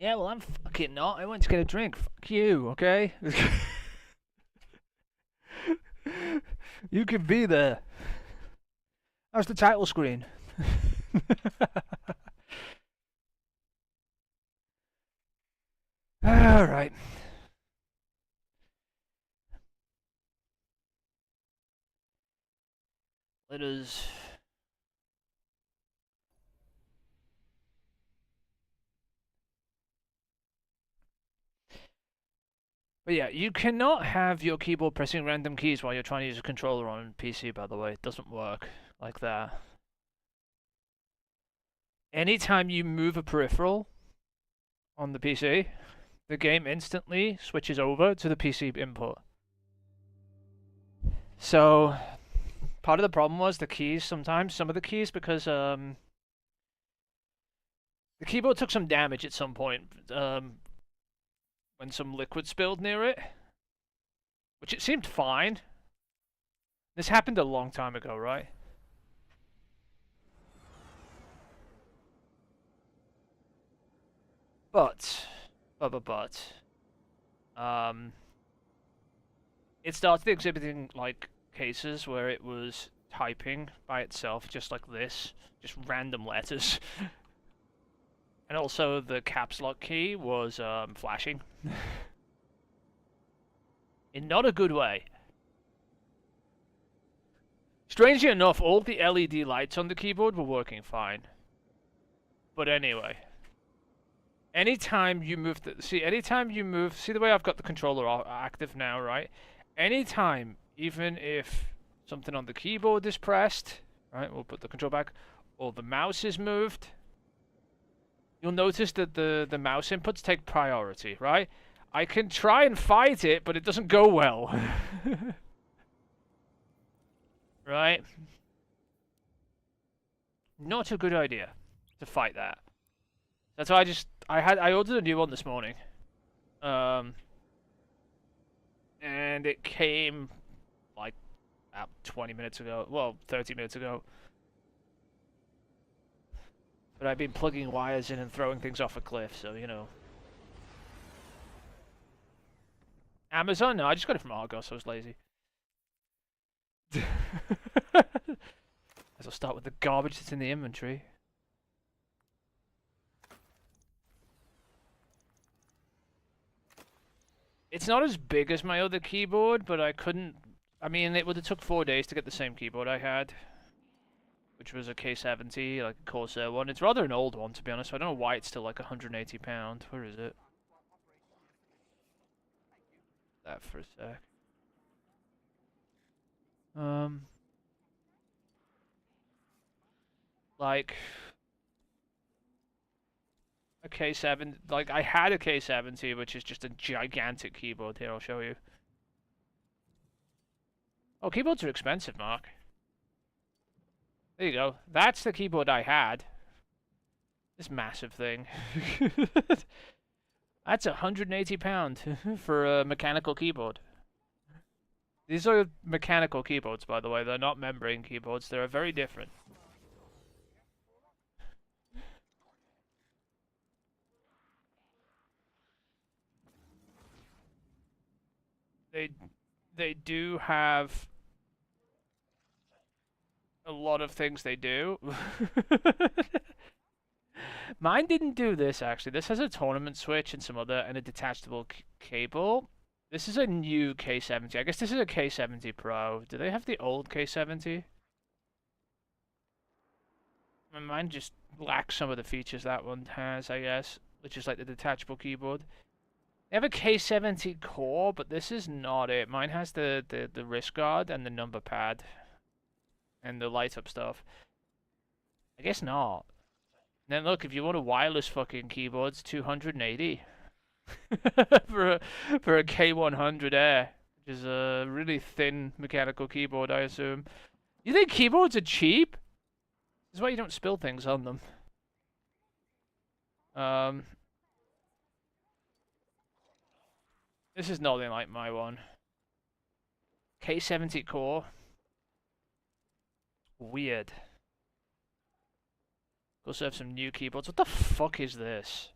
Yeah, well, I'm fucking not. I went to get a drink. Fuck you, okay? You can be there. How's the title screen? All right. Let us. But yeah, you cannot have your keyboard pressing random keys while you're trying to use a controller on PC, by the way. It doesn't work like that. Anytime you move a peripheral on the PC, the game instantly switches over to the PC input. So, part of the problem was the keys sometimes, some of the keys, because the keyboard took some damage at some point when some liquid spilled near it, which it seemed fine. This happened a long time ago, right? But, um, it started exhibiting like cases where it was typing by itself, just like this, just random letters, and also the caps lock key was flashing in not a good way. Strangely enough, all the LED lights on the keyboard were working fine. But anyway, anytime you move see the way I've got the controller active now, right? Anytime, even if something on the keyboard is pressed, right, we'll put the control back, or the mouse is moved, you'll notice that the mouse inputs take priority, right? I can try and fight it, but it doesn't go well. Right? Not a good idea to fight that. That's why I ordered a new one this morning. Um, and it came like about 20 minutes ago. Well, 30 minutes ago. But I've been plugging wires in and throwing things off a cliff, so you know. Amazon? No, I just got it from Argos. I was lazy. As I'll start with the garbage that's in the inventory. It's not as big as my other keyboard, but I couldn't. I mean, it would have took 4 days to get the same keyboard I had, which was a K70, like a Corsair one. It's rather an old one, to be honest. So I don't know why it's still like £180. Where is it? That for a sec. Um, like a K7. Like I had a K70, which is just a gigantic keyboard. Here, I'll show you. Oh, keyboards are expensive, Mark. There you go. That's the keyboard I had. This massive thing. That's £180 for a mechanical keyboard. These are mechanical keyboards, by the way. They're not membrane keyboards. They're very different. They they do have a lot of things they do. Mine didn't do this actually. This has a tournament switch and some other and a detachable cable. This is a new K70. I guess this is a K70 Pro. Do they have the old K70? Mine just lacks some of the features that one has, I guess, which is like the detachable keyboard. They have a K70 core, but this is not it. Mine has the wrist guard and the number pad and the light up stuff. I guess not. And then look, if you want a wireless fucking keyboard, it's 280 for a K100 Air, which is a really thin mechanical keyboard, I assume. You think keyboards are cheap? This is why you don't spill things on them. Um, this is nothing like my one. K70 core. Weird. Also have some new keyboards. What the fuck is this?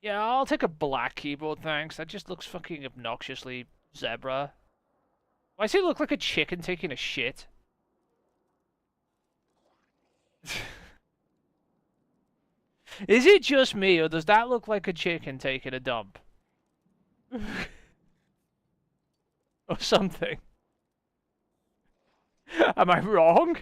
Yeah, I'll take a black keyboard, thanks. That just looks fucking obnoxiously zebra. Why does it look like a chicken taking a shit? Is it just me, or does that look like a chicken taking a dump? Or something? Am I wrong?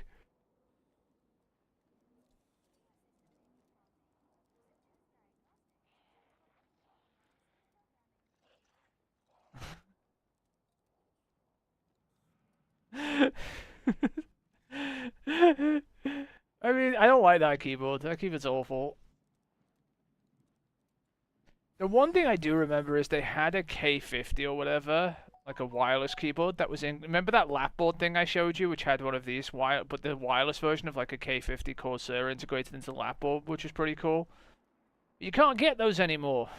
I mean, I don't like that keyboard. That keyboard's awful. The one thing I do remember is they had a K50 or whatever, like a wireless keyboard that was in. Remember that lapboard thing I showed you, which had one of these but the wireless version of like a K50 Corsair integrated into the lapboard, which was pretty cool. You can't get those anymore.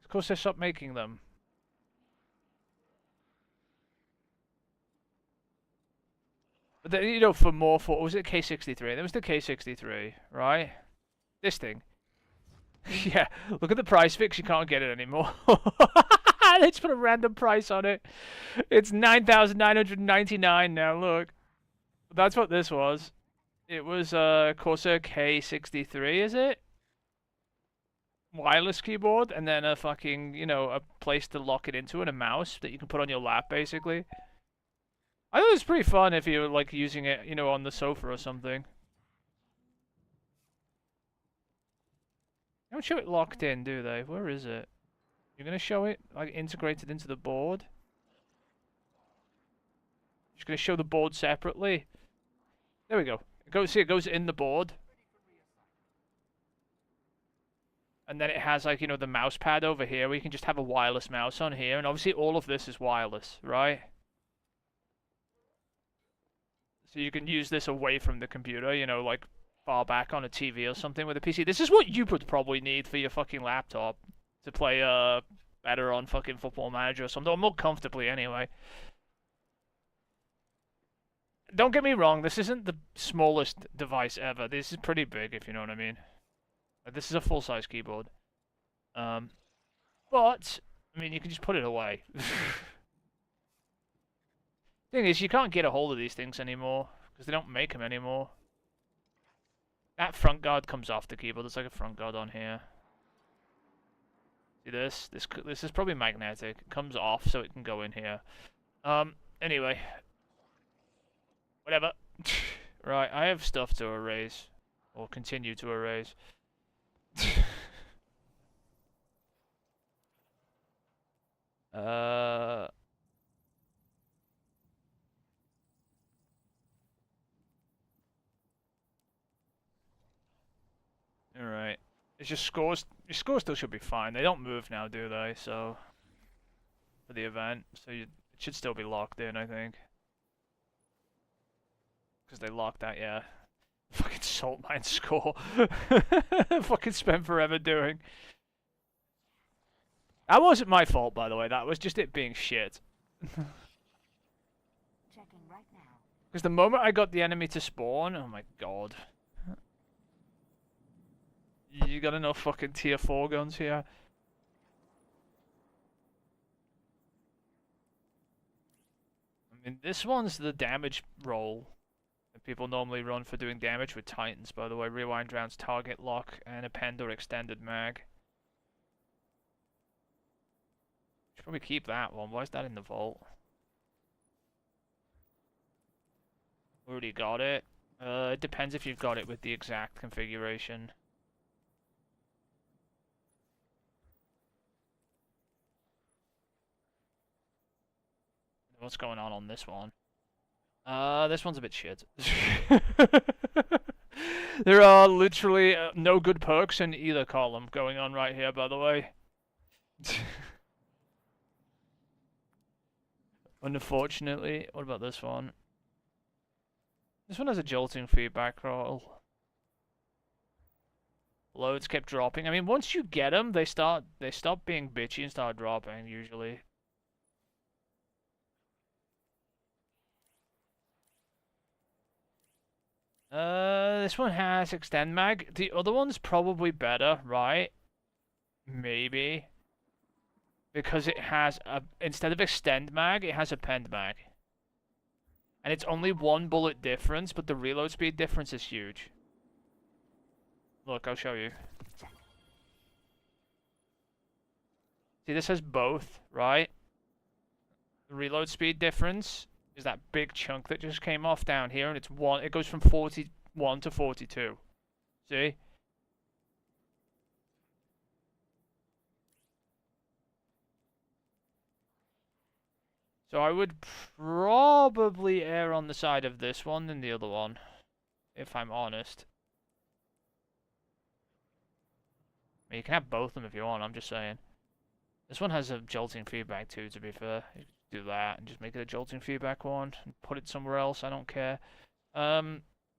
Of course, they stopped making them. But then, you know, for was it K63? There was the K63, right? This thing. Yeah, look at the price fix. You can't get it anymore. They just put a random price on it. It's 9,999 now. Look, that's what this was. It was Corsair K63, is it? Wireless keyboard, and then a fucking, you know, a place to lock it into and a mouse that you can put on your lap, basically. I thought it was pretty fun if you were like using it, you know, on the sofa or something. They don't show it locked in, do they? Where is it? You're gonna show it like integrated into the board? Just gonna show the board separately. There we go. It goes in the board. And then it has like, you know, the mouse pad over here where you can just have a wireless mouse on here, and obviously all of this is wireless, right? So you can use this away from the computer, you know, like far back on a TV or something with a PC. This is what you would probably need for your fucking laptop to play better on fucking Football Manager or something, or more comfortably anyway. Don't get me wrong, this isn't the smallest device ever. This is pretty big, if you know what I mean. This is a full-size keyboard. But, I mean, you can just put it away. Thing is, you can't get a hold of these things anymore, because they don't make them anymore. That front guard comes off the keyboard. There's like a front guard on here. See this? This is probably magnetic. It comes off so it can go in here. Anyway. Whatever. Right, I have stuff to erase. Or continue to erase. Alright. It's just scores. Your scores still should be fine. They don't move now, do they? So, for the event. So it should still be locked in, I think. Because they locked that, yeah. Fucking Salt Mine score. Fucking spent forever doing. That wasn't my fault, by the way. That was just it being shit. Checking right now. Because the moment I got the enemy to spawn, oh my god. You got enough fucking tier 4 guns here. I mean, this one's the damage roll that people normally run for doing damage with Titans, by the way. Rewind rounds, target lock, and append or extended mag. Should probably keep that one. Why is that in the vault? Already got it. It depends if you've got it with the exact configuration. What's going on this one? This one's a bit shit. There are literally no good perks in either column going on right here, by the way. Unfortunately. What about this one? This one has a jolting feedback roll. Loads kept dropping. I mean, once you get them, they stop being bitchy and start dropping, usually. This one has extend mag. The other one's probably better, right? Maybe. Because it has a, instead of extend mag, it has append mag. And it's only one bullet difference, but the reload speed difference is huge. Look, I'll show you. See, this has both, right? The reload speed difference is that big chunk that just came off down here, and it's one. It goes from 41 to 42. See? So I would probably err on the side of this one than the other one, if I'm honest. I mean, you can have both of them if you want, I'm just saying. This one has a jolting feedback too, to be fair. You do that and just make it a jolting feedback one and put it somewhere else, I don't care.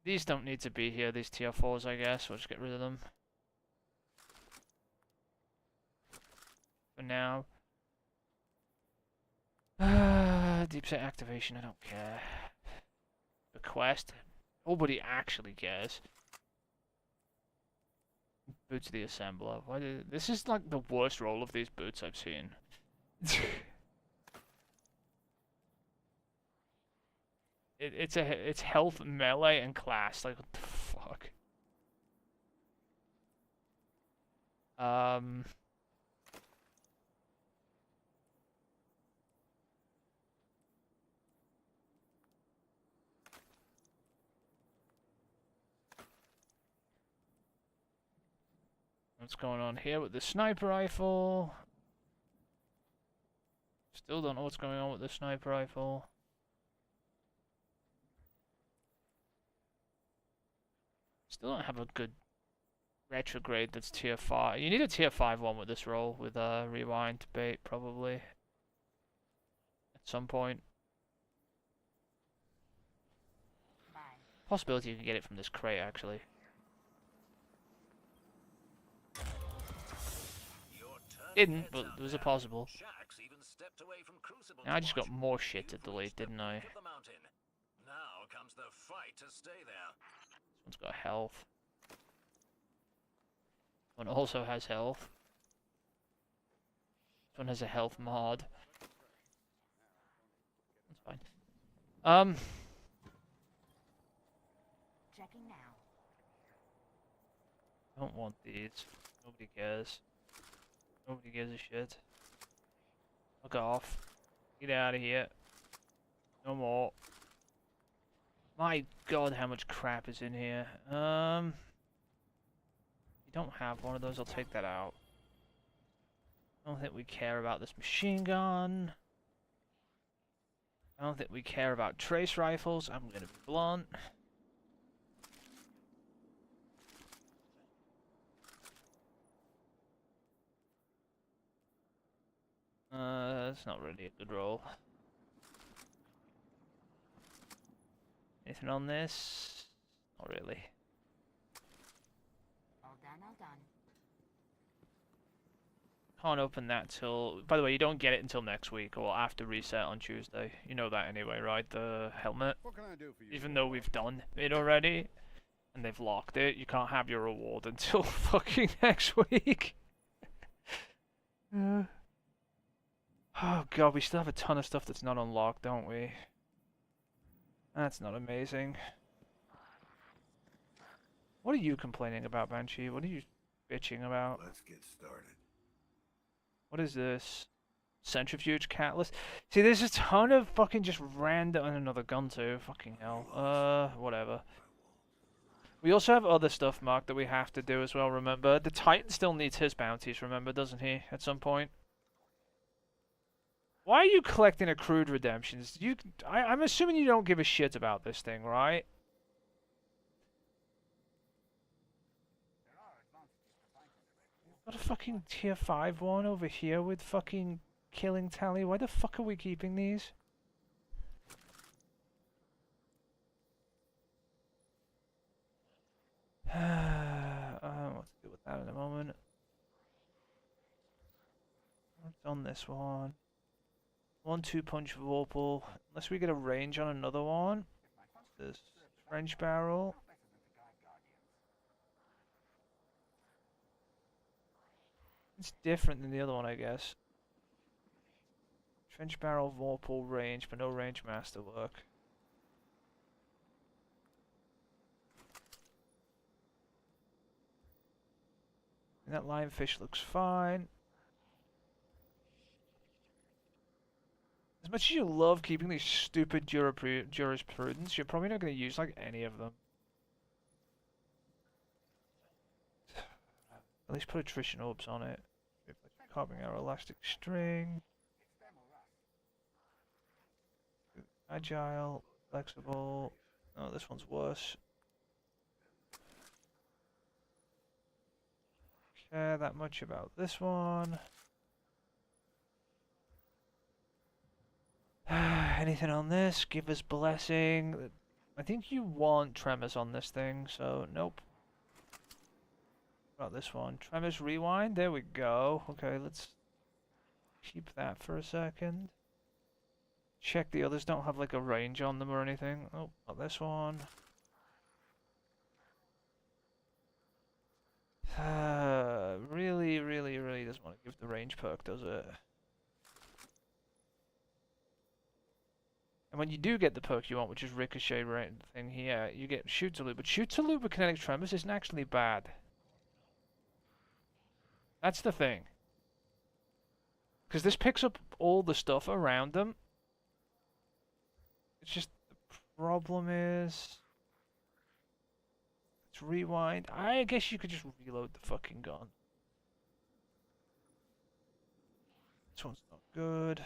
These don't need to be here, these tier 4s, I guess. We'll just get rid of them. For now. Deep set activation, I don't care. The quest, nobody actually cares. Boots the assembler. Why did this is like the worst roll of these boots I've seen. It's health, melee, and class. Like what the fuck? What's going on here with the sniper rifle? Still don't know what's going on with the sniper rifle. Still don't have a good retrograde that's tier 5. You need a tier 5 one with this roll, with rewind bait probably. At some point. Possibility you can get it from this crate actually. Didn't, but there was a possible. Now I just got more shit to delete, didn't I? Now comes the fight to stay there. This one's got health. One also has health. This one has a health mod. That's fine. Checking now. I don't want these. Nobody cares. Nobody gives a shit. Fuck off. Get out of here. No more. My god, how much crap is in here. You don't have one of those, I'll take that out. I don't think we care about this machine gun. I don't think we care about trace rifles. I'm gonna be blunt. That's not really a good roll. Anything on this? Not really. All done, all done. Can't open that till... By the way, you don't get it until next week or after reset on Tuesday. You know that anyway, right? The helmet. What can I do for you? Even though we've done it already and they've locked it, you can't have your reward until fucking next week. Oh god, we still have a ton of stuff that's not unlocked, don't we? That's not amazing. What are you complaining about, Banshee? What are you bitching about? Let's get started. What is this? Centrifuge catalyst? See, there's a ton of fucking just random... And another gun too. Fucking hell. Whatever. We also have other stuff, Mark, that we have to do as well, remember? The Titan still needs his bounties, remember, doesn't he? At some point. Why are you collecting accrued redemptions? I'm assuming you don't give a shit about this thing, right? Got a fucking tier 5 one over here with fucking killing tally. Why the fuck are we keeping these? What to do with that in a moment. What's on this one? 1-2 punch Vorpal. Unless we get a range on another one. This French barrel. It's different than the other one, I guess. Trench barrel, Vorpal range, but no range masterwork. And that lionfish looks fine. As much as you love keeping these stupid jurisprudence, you're probably not going to use like any of them. At least put attrition orbs on it. Carving our elastic string. Agile, flexible. Oh, this one's worse. Care that much about this one. Anything on this? Give us blessing. I think you want tremors on this thing, so nope. What about this one? Tremors rewind. There we go. Okay, let's keep that for a second. Check the others don't have like a range on them or anything. Oh, not this one. Really doesn't want to give the range perk, does it? And when you do get the perk you want, which is Ricochet thing here, you get Shoot to Loop. But Shoot to Loop with Kinetic Tremors isn't actually bad. That's the thing. Because this picks up all the stuff around them. It's just the problem is... Let's rewind. I guess you could just reload the fucking gun. This one's not good.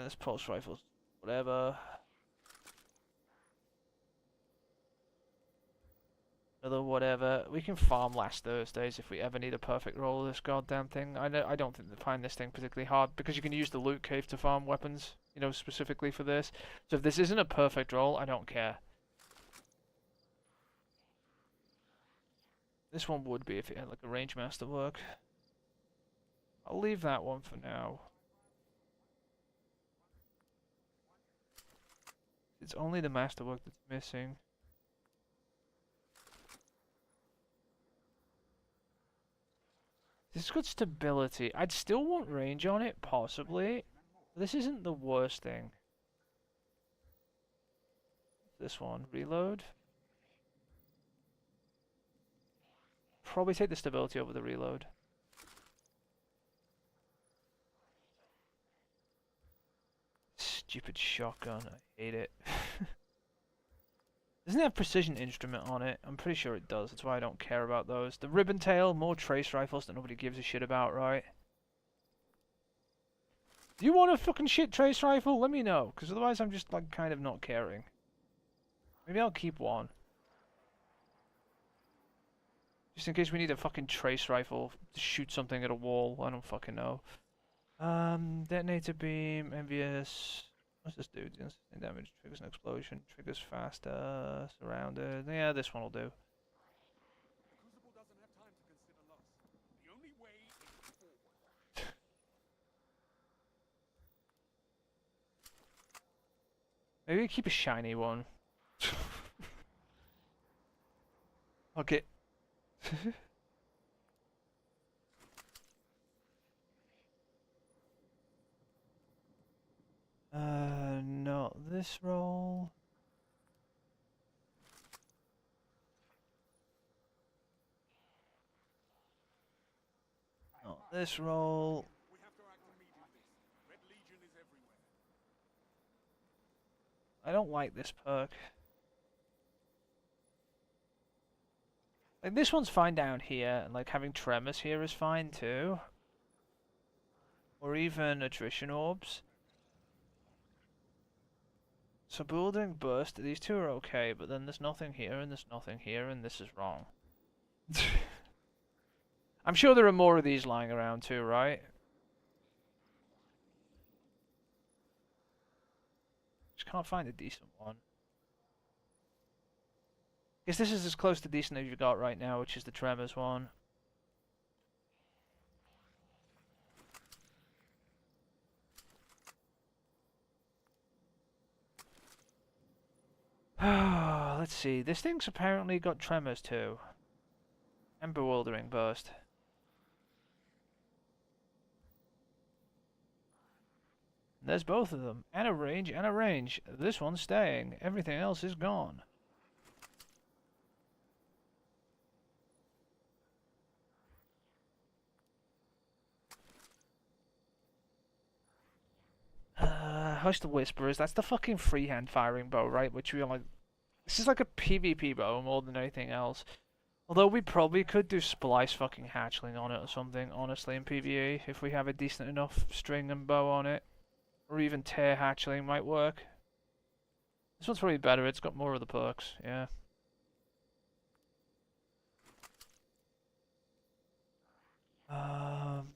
This pulse rifle's whatever. Another whatever. We can farm last Thursdays if we ever need a perfect roll of this goddamn thing. I don't think they find this thing particularly hard because you can use the loot cave to farm weapons, you know, specifically for this. So if this isn't a perfect roll, I don't care. This one would be if it had like a range masterwork. I'll leave that one for now. It's only the masterwork that's missing. This has got stability. I'd still want range on it, possibly. This isn't the worst thing. This one, reload. Probably take the stability over the reload. Stupid shotgun, I hate it. Doesn't it have precision instrument on it? I'm pretty sure it does, that's why I don't care about those. The ribbon tail, more trace rifles that nobody gives a shit about, right? Do you want a fucking shit trace rifle? Let me know, because otherwise I'm just like kind of not caring. Maybe I'll keep one. Just in case we need a fucking trace rifle to shoot something at a wall. I don't fucking know. Detonator beam, envious. What's this do? Instant damage, triggers an explosion, triggers faster, surrounded. Yeah, this one will do. Crucible doesn't have time to consider loss. The only way is forward. Maybe keep a shiny one. Okay. Not this roll. Not this roll. We have to act immediately. Red Legion is everywhere. I don't like this perk. Like this one's fine down here, and like having tremors here is fine too. Or even attrition orbs. So building burst, these two are okay, but then there's nothing here, and there's nothing here, and this is wrong. I'm sure there are more of these lying around too, right? Just can't find a decent one. Guess this is as close to decent as you've got right now, which is the Tremors one. Let's see. This thing's apparently got tremors too. And bewildering burst. There's both of them. And a range and a range. This one's staying. Everything else is gone. Hush the Whisperers. That's the fucking freehand firing bow, right? Which we are like... This is like a PvP bow more than anything else. Although we probably could do splice fucking hatchling on it or something, honestly, in PvE. If we have a decent enough string and bow on it. Or even tear hatchling might work. This one's probably better. It's got more of the perks, yeah.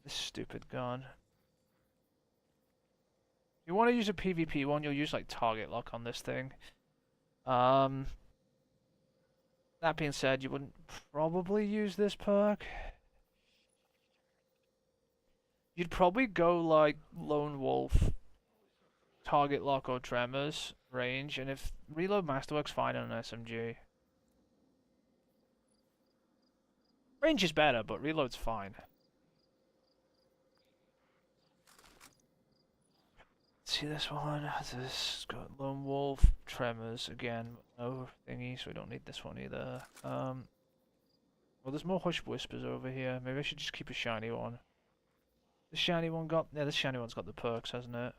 This stupid gun. If you want to use a PvP one, you'll use like target lock on this thing. That being said, you wouldn't probably use this perk. You'd probably go like Lone Wolf, target lock or tremors range, and if reload masterwork's fine on an SMG. Range is better, but reload's fine. See this one, this got Lone Wolf, Tremors again, no thingy, so we don't need this one either. Well, there's more Hush Whispers over here. Maybe I should just keep a shiny one. The shiny one got, yeah, this shiny one's got the perks, hasn't it?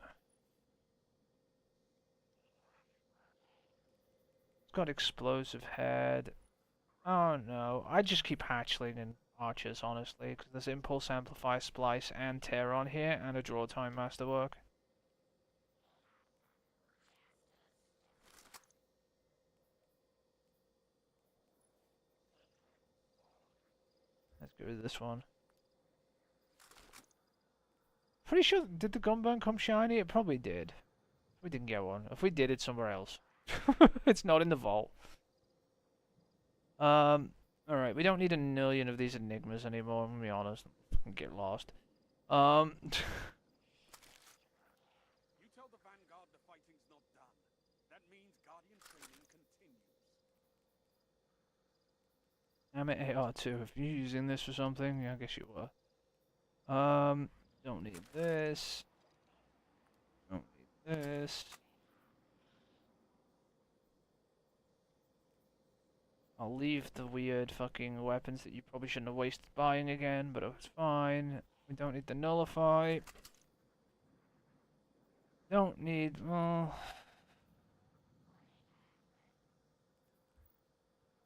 It's got Explosive Head. Oh no, I just keep Hatchling and Archers, honestly, because there's Impulse Amplify, Splice, and Tear on here, and a Draw Time Masterwork. Let's get rid of this one. Pretty sure, did the Gunburn come shiny? It probably did. We didn't get one. If we did, it's somewhere else. It's not in the vault. Alright, we don't need a million of these enigmas anymore, I'm gonna be honest. Get lost. You tell the Vanguard the fighting's not done. That means Guardian training continues. I'm at AR2. If you're using this for something, yeah, I guess you were. Don't need this. Don't need this. I'll leave the weird fucking weapons that you probably shouldn't have wasted buying again, but it's fine. We don't need the nullify. Don't need, well...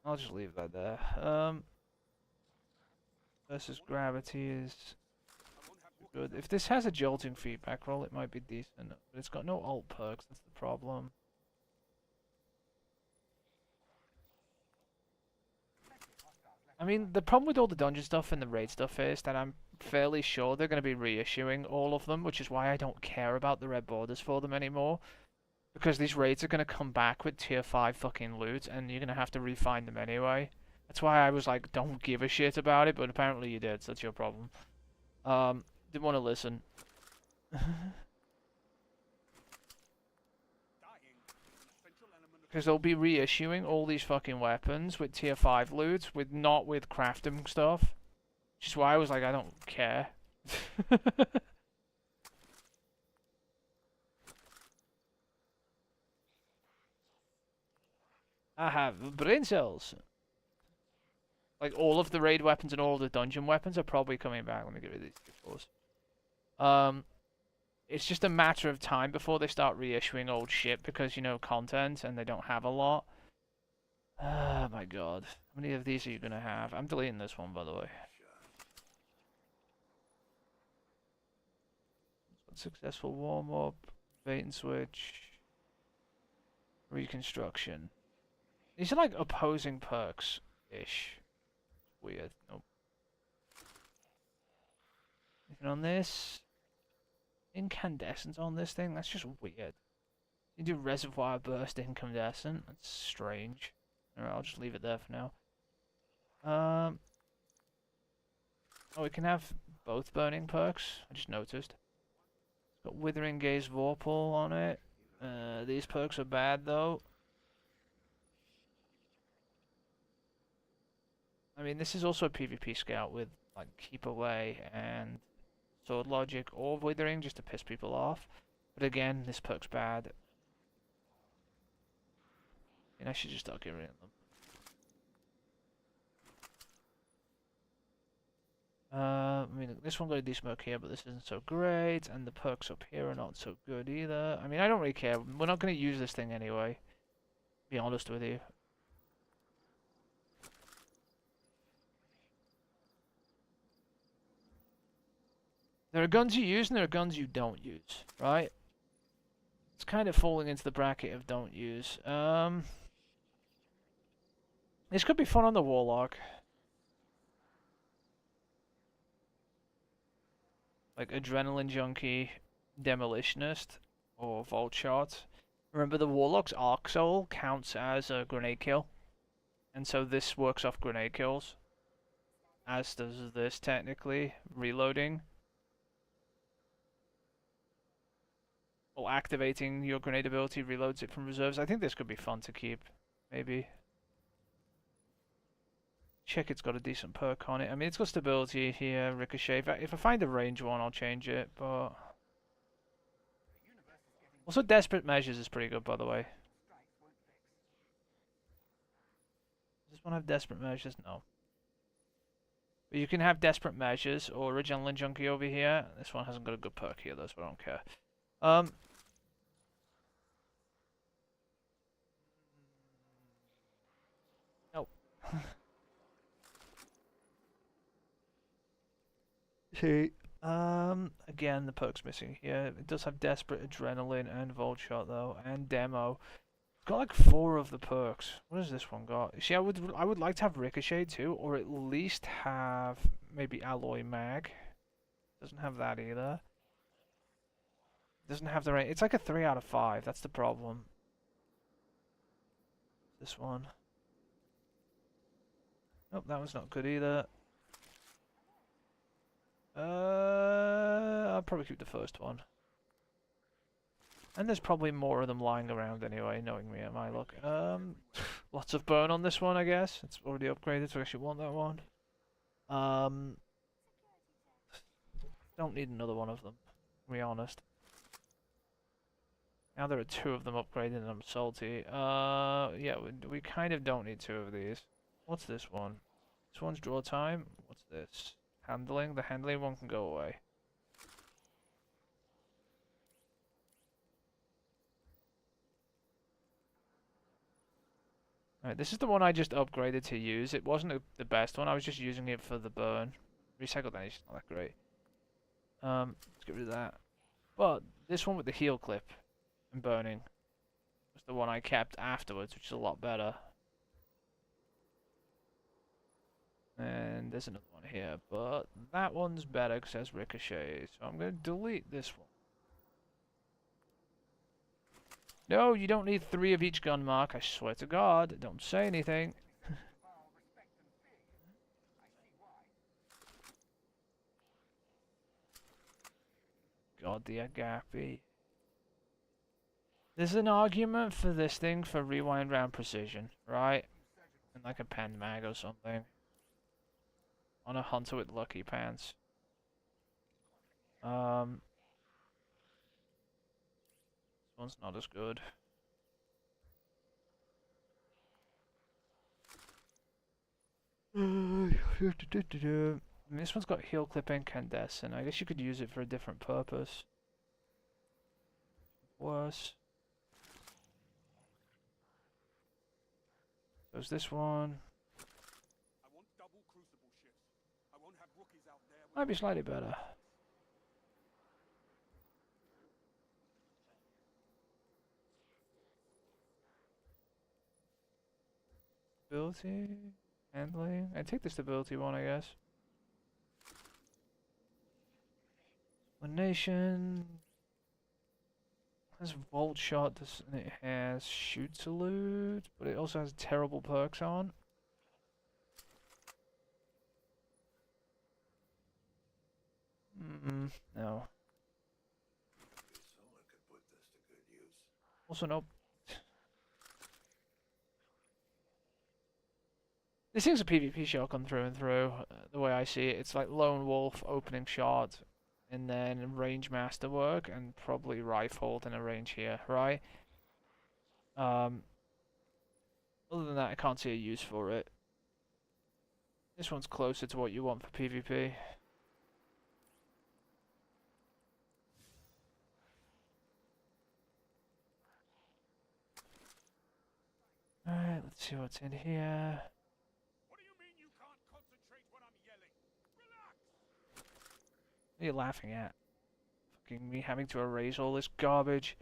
I'll just leave that there. Versus gravity is good. If this has a jolting feedback roll, it might be decent, but it's got no alt perks, that's the problem. I mean, the problem with all the dungeon stuff and the raid stuff is that I'm fairly sure they're going to be reissuing all of them, which is why I don't care about the red borders for them anymore. Because these raids are going to come back with tier 5 fucking loot, and you're going to have to refine them anyway. That's why I was like, don't give a shit about it, but apparently you did, so that's your problem. Didn't want to listen. Because they'll be reissuing all these fucking weapons with tier 5 loot, not with crafting stuff. Which is why I was like, I don't care. I have brain cells. Like, all of the raid weapons and all of the dungeon weapons are probably coming back. Let me get rid of these befores. It's just a matter of time before they start reissuing old shit because, you know, content and they don't have a lot. Oh my god. How many of these are you gonna have? I'm deleting this one, by the way. Successful warm-up, bait and switch, reconstruction. These are like opposing perks-ish. Weird. Nope. Anything on this? Incandescence on this thing? That's just weird. You do reservoir burst incandescent? That's strange. Alright, I'll just leave it there for now. Oh, we can have both burning perks. I just noticed. It's got Withering Gaze Vorpal on it. These perks are bad though. I mean, this is also a PvP scout with like keep away and sword logic or withering just to piss people off. But again, this perk's bad. And I should just start getting rid of them. I mean, this one got a decent perk here, but this isn't so great, and the perks up here are not so good either. I mean, I don't really care. We're not going to use this thing anyway. To be honest with you. There are guns you use and there are guns you don't use, right? It's kind of falling into the bracket of don't use. This could be fun on the Warlock. Like Adrenaline Junkie, Demolitionist, or Vault Shot. Remember the Warlock's Arc Soul counts as a grenade kill. And so this works off grenade kills. As does this technically. Reloading. Or activating your grenade ability reloads it from reserves. I think this could be fun to keep. Maybe. Check it's got a decent perk on it. I mean, it's got stability here, ricochet. If I find a range one, I'll change it, but... Also, Desperate Measures is pretty good, by the way. Does this one have Desperate Measures? No. But you can have Desperate Measures or Adrenaline Junkie over here. This one hasn't got a good perk here, though, so I don't care. Nope. See, again, the perk's missing here. It does have Desperate, Adrenaline, and Vault Shot, though, and Demo. It's got like 4 of the perks. What has this one got? See, I would like to have Ricochet, too, or at least have maybe Alloy Mag. Doesn't have that either. Doesn't have the range. It's like a 3 out of 5. That's the problem. This one. Nope, that one's not good either. I'll probably keep the first one. And there's probably more of them lying around anyway, knowing me at my luck. Lots of burn on this one, I guess. It's already upgraded, so I actually want that one. Don't need another one of them, to be honest. Now there are 2 of them upgraded and I'm salty. Yeah, we kind of don't need 2 of these. What's this one? This one's draw time. What's this? Handling. The handling one can go away. Alright, this is the one I just upgraded to use. It wasn't the best one. I was just using it for the burn. Recycled energy's not that great. Let's get rid of that. But this one with the heal clip and burning was the one I kept afterwards, which is a lot better. And there's another one here, but that one's better because it has ricochet. So I'm going to delete this one. No, you don't need 3 of each gun, Mark. I swear to God. Don't say anything. God, the agape. There's an argument for this thing for rewind round precision, right? And like a pen mag or something. On a hunter with lucky pants. This one's not as good. This one's got heal clip incandescent. I guess you could use it for a different purpose. Worse. There's this one. I want double crucible shifts. I won't have rookies out there. Might be slightly better. Stability, handling. I take the stability one, I guess. Nation has Vault Shot, and it has Shoot Salute, but it also has terrible perks on. No. Someone could put this to good use. Also, nope. This thing's a PvP shotgun through and through. The way I see it, it's like lone wolf opening shot, and then range masterwork, and probably rifled in a range here, right? Um, Other than that, I can't see a use for it. This one's closer to what you want for PvP. Alright, let's see what's in here. What do you mean you can't concentrate when I'm yelling? Relax! What are you laughing at? Fucking me having to erase all this garbage.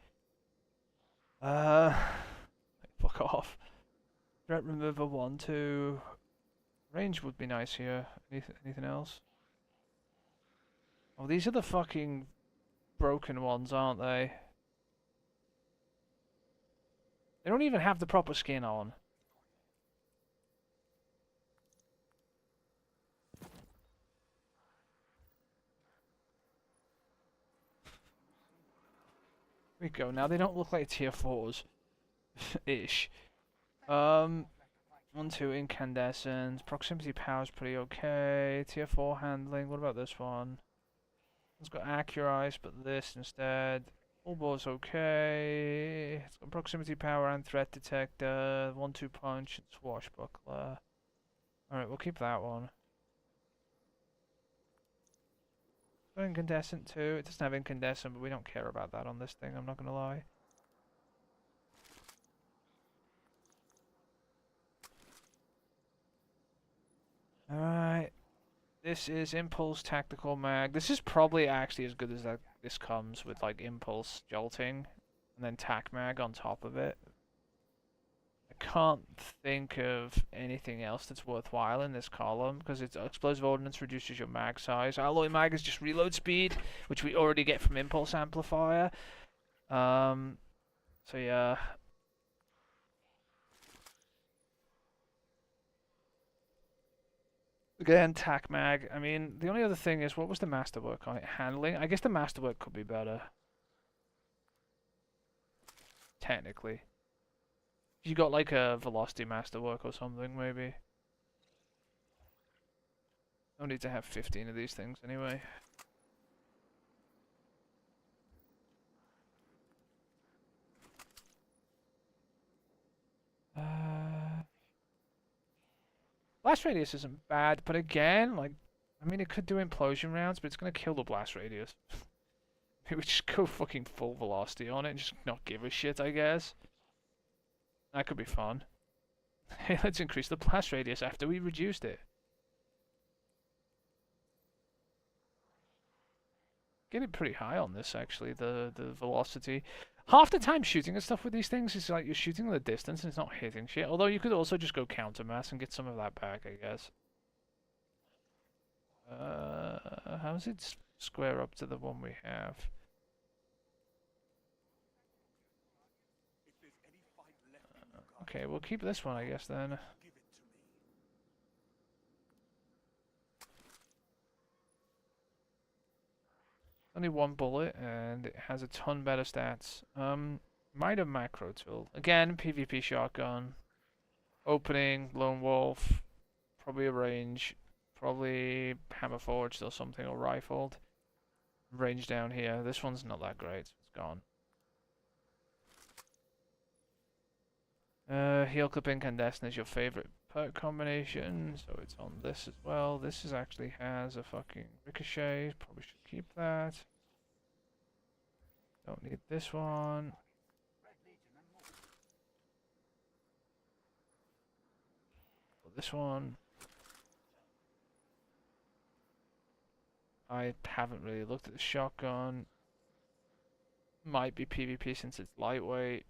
Fuck off. Threat remover 1, 2. Range would be nice here. Anything else? Oh, these are the fucking broken ones, aren't they? They don't even have the proper skin on. There we go. Now they don't look like tier 4s. Ish. 1, 2 incandescent. Proximity power is pretty okay. Tier 4 handling. What about this one? It's got accurize, but this instead. Full bore's okay. It's got proximity power and threat detector. 1-2 punch and swashbuckler. Alright, we'll keep that one. Got incandescent too. It doesn't have incandescent, but we don't care about that on this thing, I'm not gonna lie. Alright. This is Impulse Tactical Mag. This is probably actually as good as this comes with like Impulse Jolting and then Tac Mag on top of it. I can't think of anything else that's worthwhile in this column because it's Explosive Ordnance reduces your mag size. Alloy Mag is just reload speed, which we already get from Impulse Amplifier. So yeah. Again, Tac Mag. I mean, the only other thing is, what was the masterwork on it? Handling? I guess the masterwork could be better. Technically. You got like a velocity masterwork or something, maybe. No need to have 15 of these things anyway. Blast radius isn't bad, but again, like, I mean, it could do implosion rounds, but it's gonna kill the blast radius. Maybe just go fucking full velocity on it and just not give a shit, I guess. That could be fun. Hey, let's increase the blast radius after we reduced it. Getting pretty high on this, actually, the velocity. Half the time shooting and stuff with these things is like you're shooting the distance and it's not hitting shit. Although you could also just go counter mass and get some of that back, I guess. How does it square up to the one we have? If there's any fight left in you guys, Okay, we'll keep this one, I guess, then. give it to me. Only one bullet, and it has a ton better stats. Might have macro tool. Again, PvP shotgun. Opening, lone wolf. Probably a range. Probably hammer forged or something, or rifled. Range down here. This one's not that great. It's gone. Heal clip incandescent is your favorite perk combination, so it's on this as well. This is actually has a fucking ricochet. Probably should keep that. Don't need this one. This one. I haven't really looked at the shotgun. Might be PvP since it's lightweight.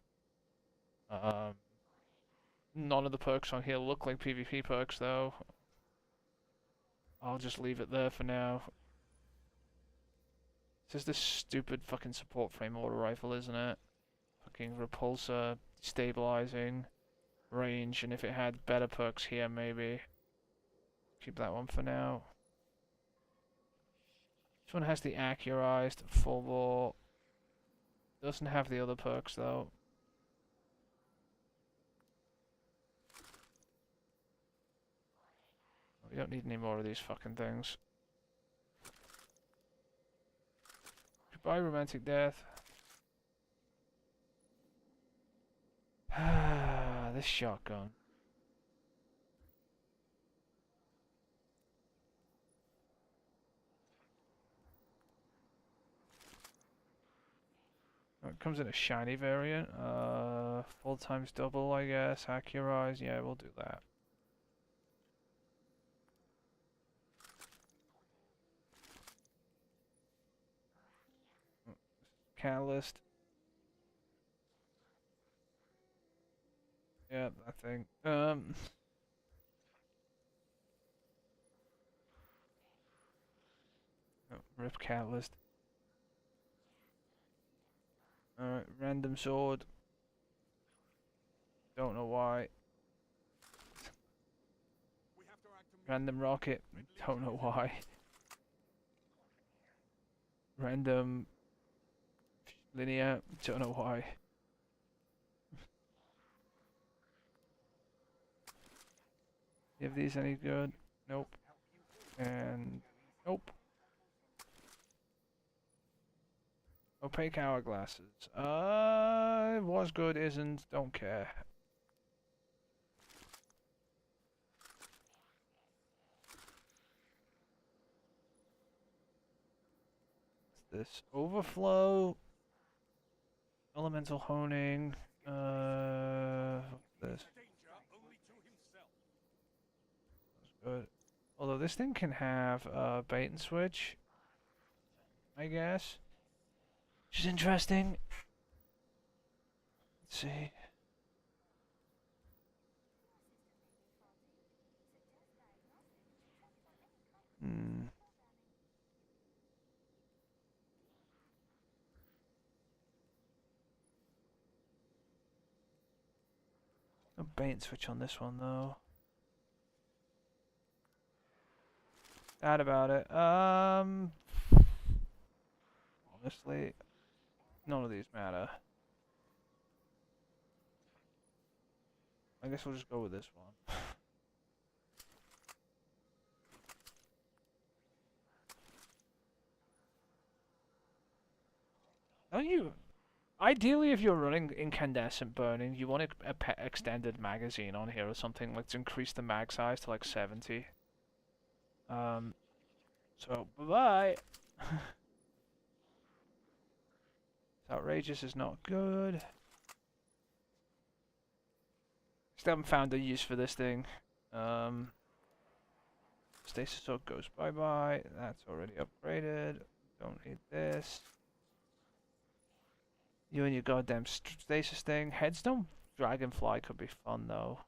None of the perks on here look like PvP perks though. I'll just leave it there for now. This is this stupid fucking support frame auto rifle, isn't it? Fucking repulsor, stabilizing, range, and if it had better perks here, maybe. Keep that one for now. This one has the accurized, full bore. Doesn't have the other perks though. We don't need any more of these fucking things. Goodbye, romantic death. This shotgun. Oh, it comes in a shiny variant. Full times double, I guess. Accurize. Yeah, we'll do that. Catalyst. Yeah, that thing. Oh, rip catalyst. Alright, random sword. Don't know why. We have to act immediately. Random rocket. Don't know why. Random linear. Don't know why. You have these any good? Nope. And nope. Opaque hourglasses. Was good, isn't, don't care. What's this? Overflow. Elemental honing. What's this? Danger only to himself. Good. Although this thing can have bait and switch, I guess. Which is interesting. Let's see. Hmm. No bait and switch on this one though. Bad about it. Honestly, none of these matter. I guess we'll just go with this one. Don't you? Ideally, if you're running incandescent burning, you want a extended magazine on here or something, like to increase the mag size to like 70. So bye bye. Outrageous is not good. Still haven't found a use for this thing. Stasis Soak goes bye bye. That's already upgraded. Don't need this. You and your goddamn stasis thing. Headstone Dragonfly could be fun though.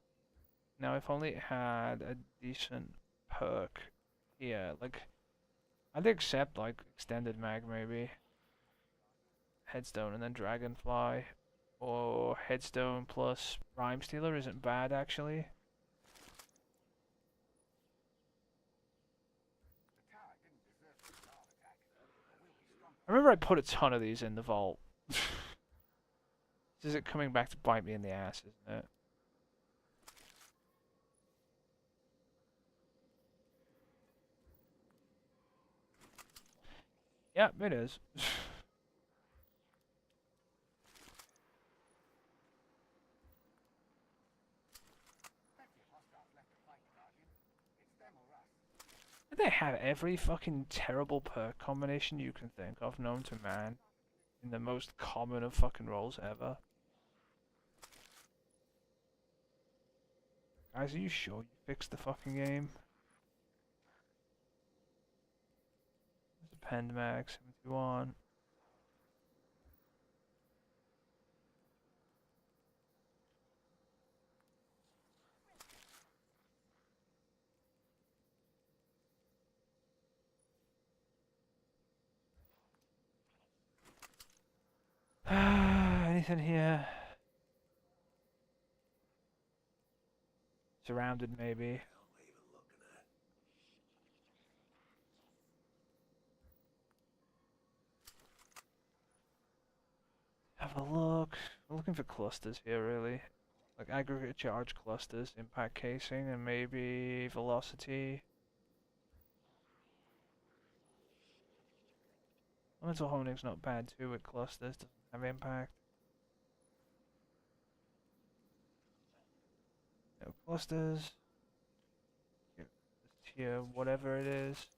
Now if only it had a decent perk. Yeah, like I'd accept like extended mag maybe. Headstone and then Dragonfly. Or Headstone plus Rhyme Stealer isn't bad actually. I remember I put a ton of these in the vault. This is it coming back to bite me in the ass, isn't it? Yep, it is. They have every fucking terrible perk combination you can think of known to man in the most common of fucking roles ever. Guys, are you sure you fixed the fucking game? There's a Pend Mag 71. Anything here? Surrounded, maybe. Have a look. We're looking for clusters here, really. Like aggregate charge clusters, impact casing, and maybe velocity. Elemental Homing's not bad too with clusters, doesn't have impact. No clusters. Tier whatever it is.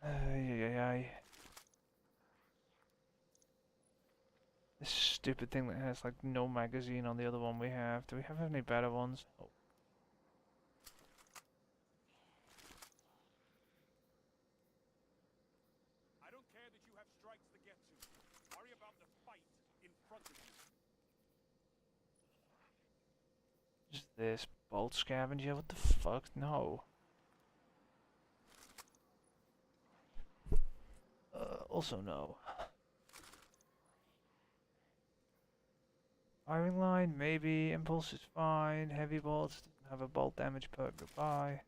Ay. This stupid thing that has like no magazine on the other one we have. Do we have any better ones? Oh. I don't care that you have strikes to get to. Worry about the fight in front of you. Is this bolt scavenger? What the fuck? No. Also no. Firing line, maybe. Impulse is fine. Heavy bolts doesn't have a bolt damage perk. Goodbye.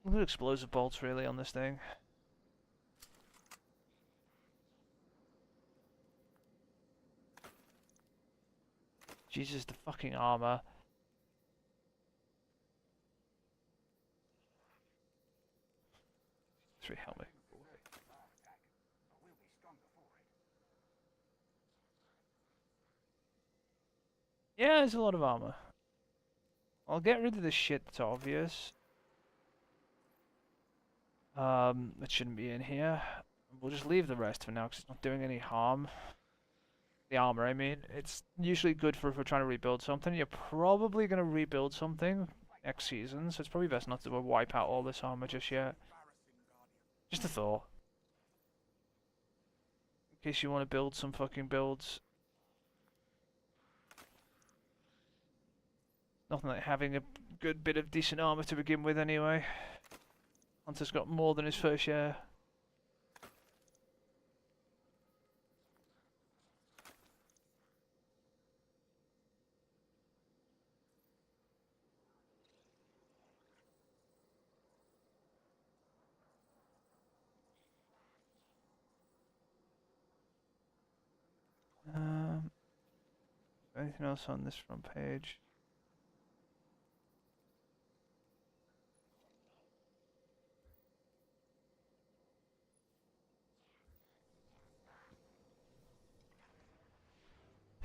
Look at explosive bolts really on this thing. Jesus, the fucking armor. Three helmet. Yeah, there's a lot of armor. I'll get rid of the shit that's obvious. It shouldn't be in here. We'll just leave the rest for now because it's not doing any harm. The armor, I mean. It's usually good for if we're trying to rebuild something. You're probably going to rebuild something next season, so it's probably best not to wipe out all this armor just yet. Just a thought. In case you want to build some fucking builds. Nothing like having a good bit of decent armor to begin with anyway. Hunter's got more than his fair share. Anything else on this front page?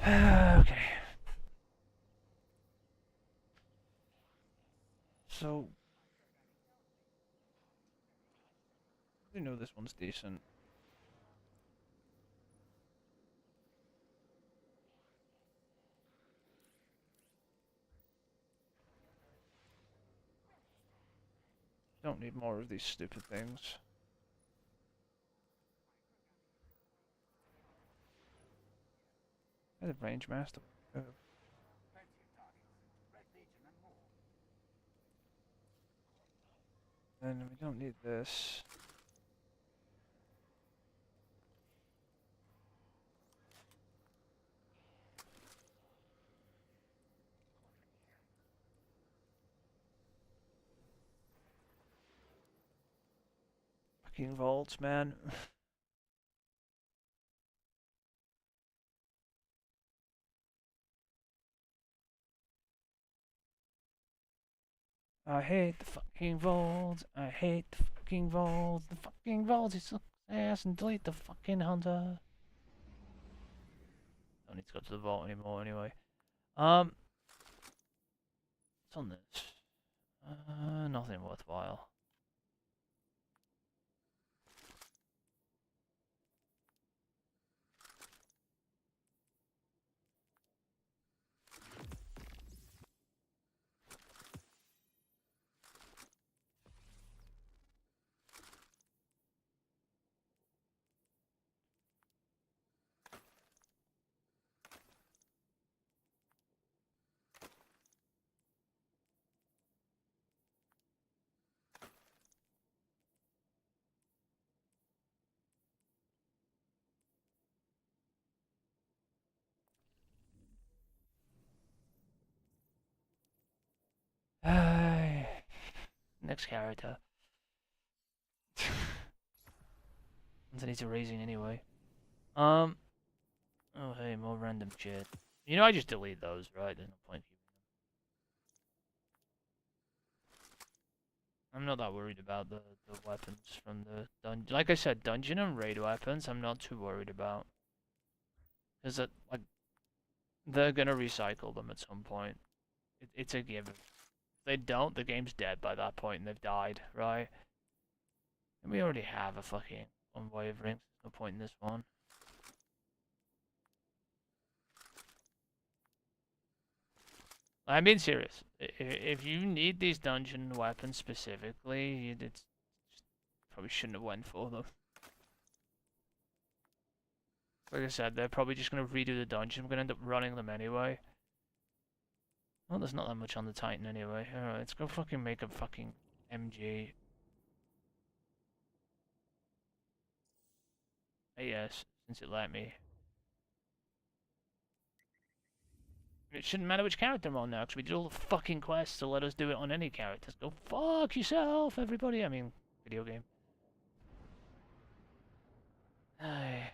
Okay. So, I know this one's decent. Don't need more of these stupid things. There's a range master. And we don't need this. Fucking vaults, man. I hate the fucking vaults. I hate the fucking vaults. The fucking vaults is ass and delete the fucking hunter. Don't need to go to the vault anymore anyway. What's on this? Nothing worthwhile. Next character. Needs a raising anyway. Oh hey, more random shit. You know I just delete those, right? There's no point keeping them. I'm not that worried about the weapons from the dungeon. Like I said, dungeon and raid weapons, I'm not too worried about. Cause like they're gonna recycle them at some point. It's a given. If they don't, the game's dead by that point and they've died, right? And we already have a fucking unwavering. There's no point in this one. I'm being serious. If you need these dungeon weapons specifically, it's probably shouldn't have went for them. Like I said, they're probably just gonna redo the dungeon. I'm gonna end up running them anyway. Well, there's not that much on the Titan anyway. Alright, let's go fucking make a fucking MG. Yes, since it let me. It shouldn't matter which character I'm on now, because we did all the fucking quests to let us do it on any characters. Go fuck yourself, everybody. I mean, video game. Ay.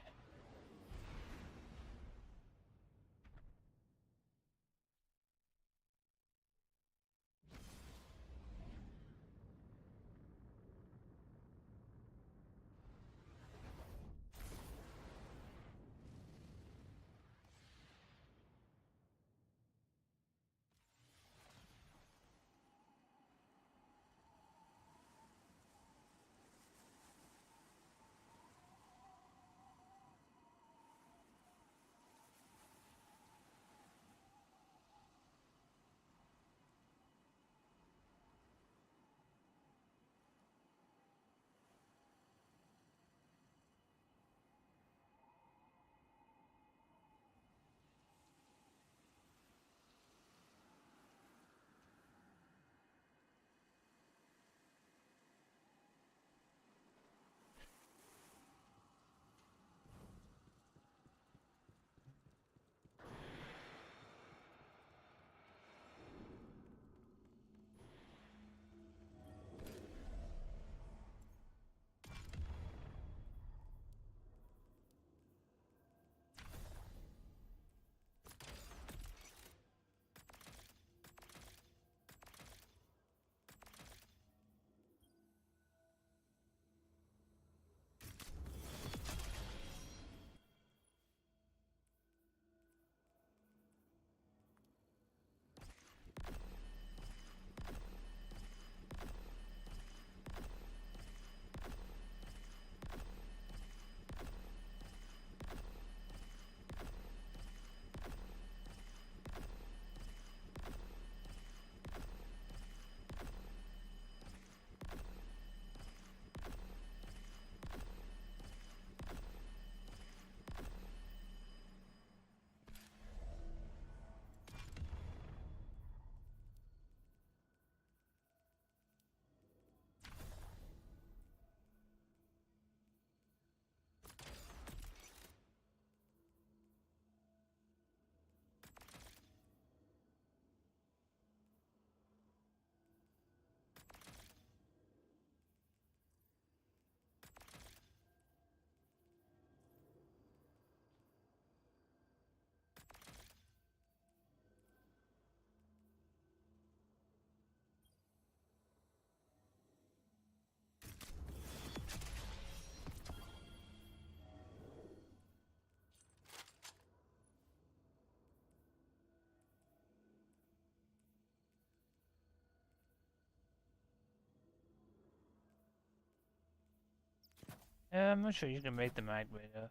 Yeah, I'm not sure you can make the mag bigger.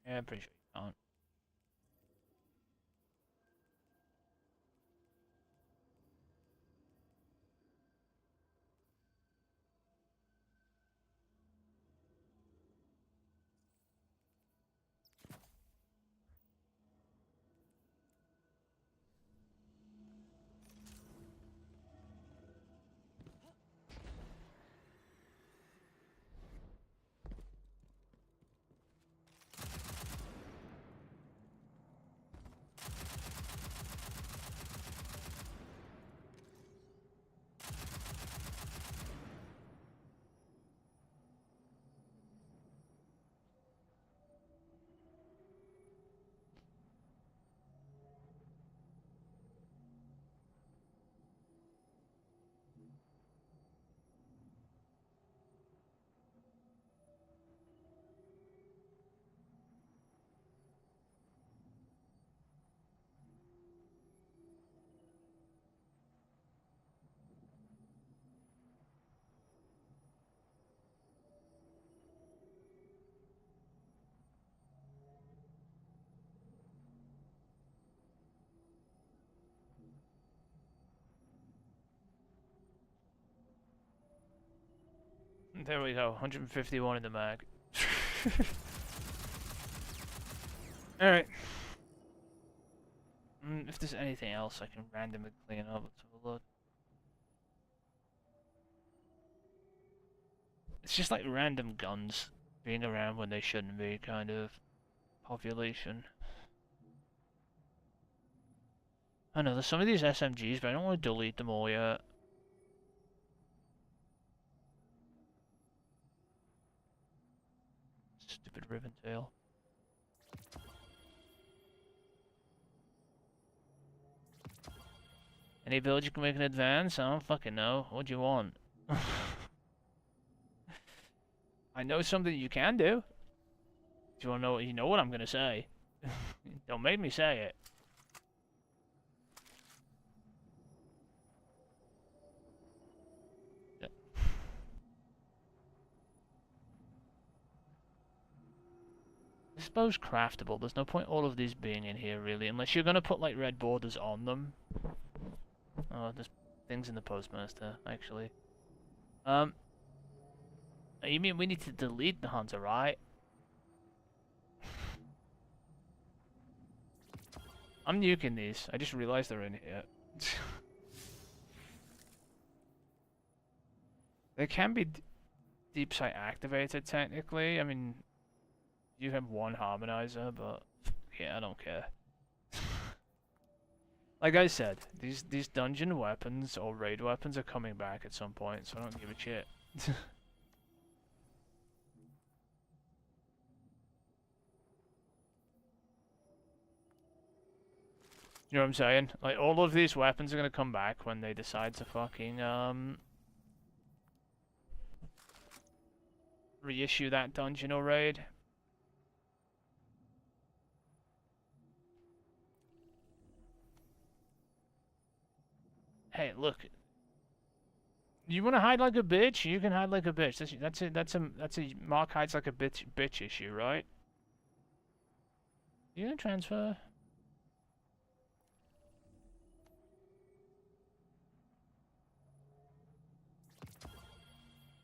Yeah, I'm pretty sure you can't. There we go, 151 in the mag. Alright. If there's anything else I can randomly clean up, let's have a look. It's just like random guns being around when they shouldn't be, kind of population. I know, there's some of these SMGs, but I don't want to delete them all yet. Stupid Ribbontail. Any build you can make in advance? I don't fucking know. What do you want? I know something you can do. Do you want to know? You know what I'm gonna say. Don't make me say it. I suppose craftable. There's no point all of these being in here really, unless you're gonna put like red borders on them. Oh, there's things in the postmaster actually. You mean we need to delete the hunter, right? I'm nuking these. I just realized they're in here. They can be deep sight activated technically. I mean, you have one harmonizer, but yeah, I don't care. Like I said, these dungeon weapons or raid weapons are coming back at some point, so I don't give a shit. You know what I'm saying? Like, all of these weapons are gonna come back when they decide to fucking, reissue that dungeon or raid. Hey, look. You wanna hide like a bitch? You can hide like a bitch. That's a Mark hides like a bitch issue, right? You gonna transfer?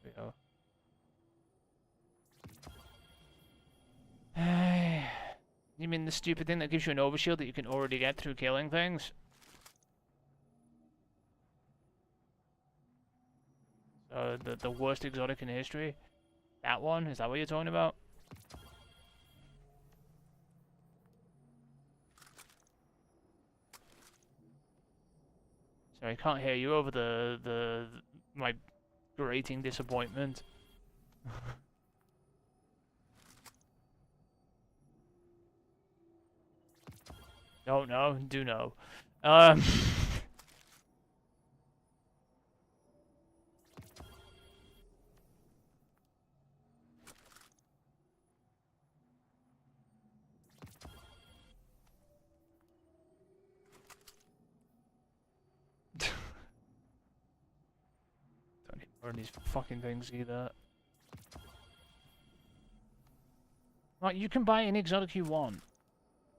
There we go. You mean the stupid thing that gives you an overshield that you can already get through killing things? The worst exotic in history? That one? Is that what you're talking about? Sorry, I can't hear you over my grating disappointment. Don't know, do know. Don't need more of these fucking things either. Right, you can buy any exotic you want.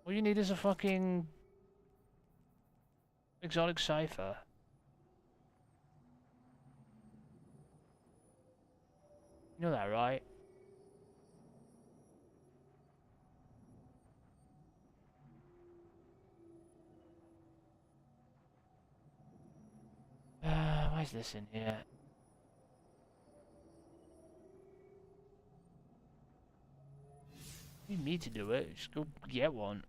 All you need is a fucking exotic cipher. You know that, right? Why is this in here? You need me to do it. Just go get one.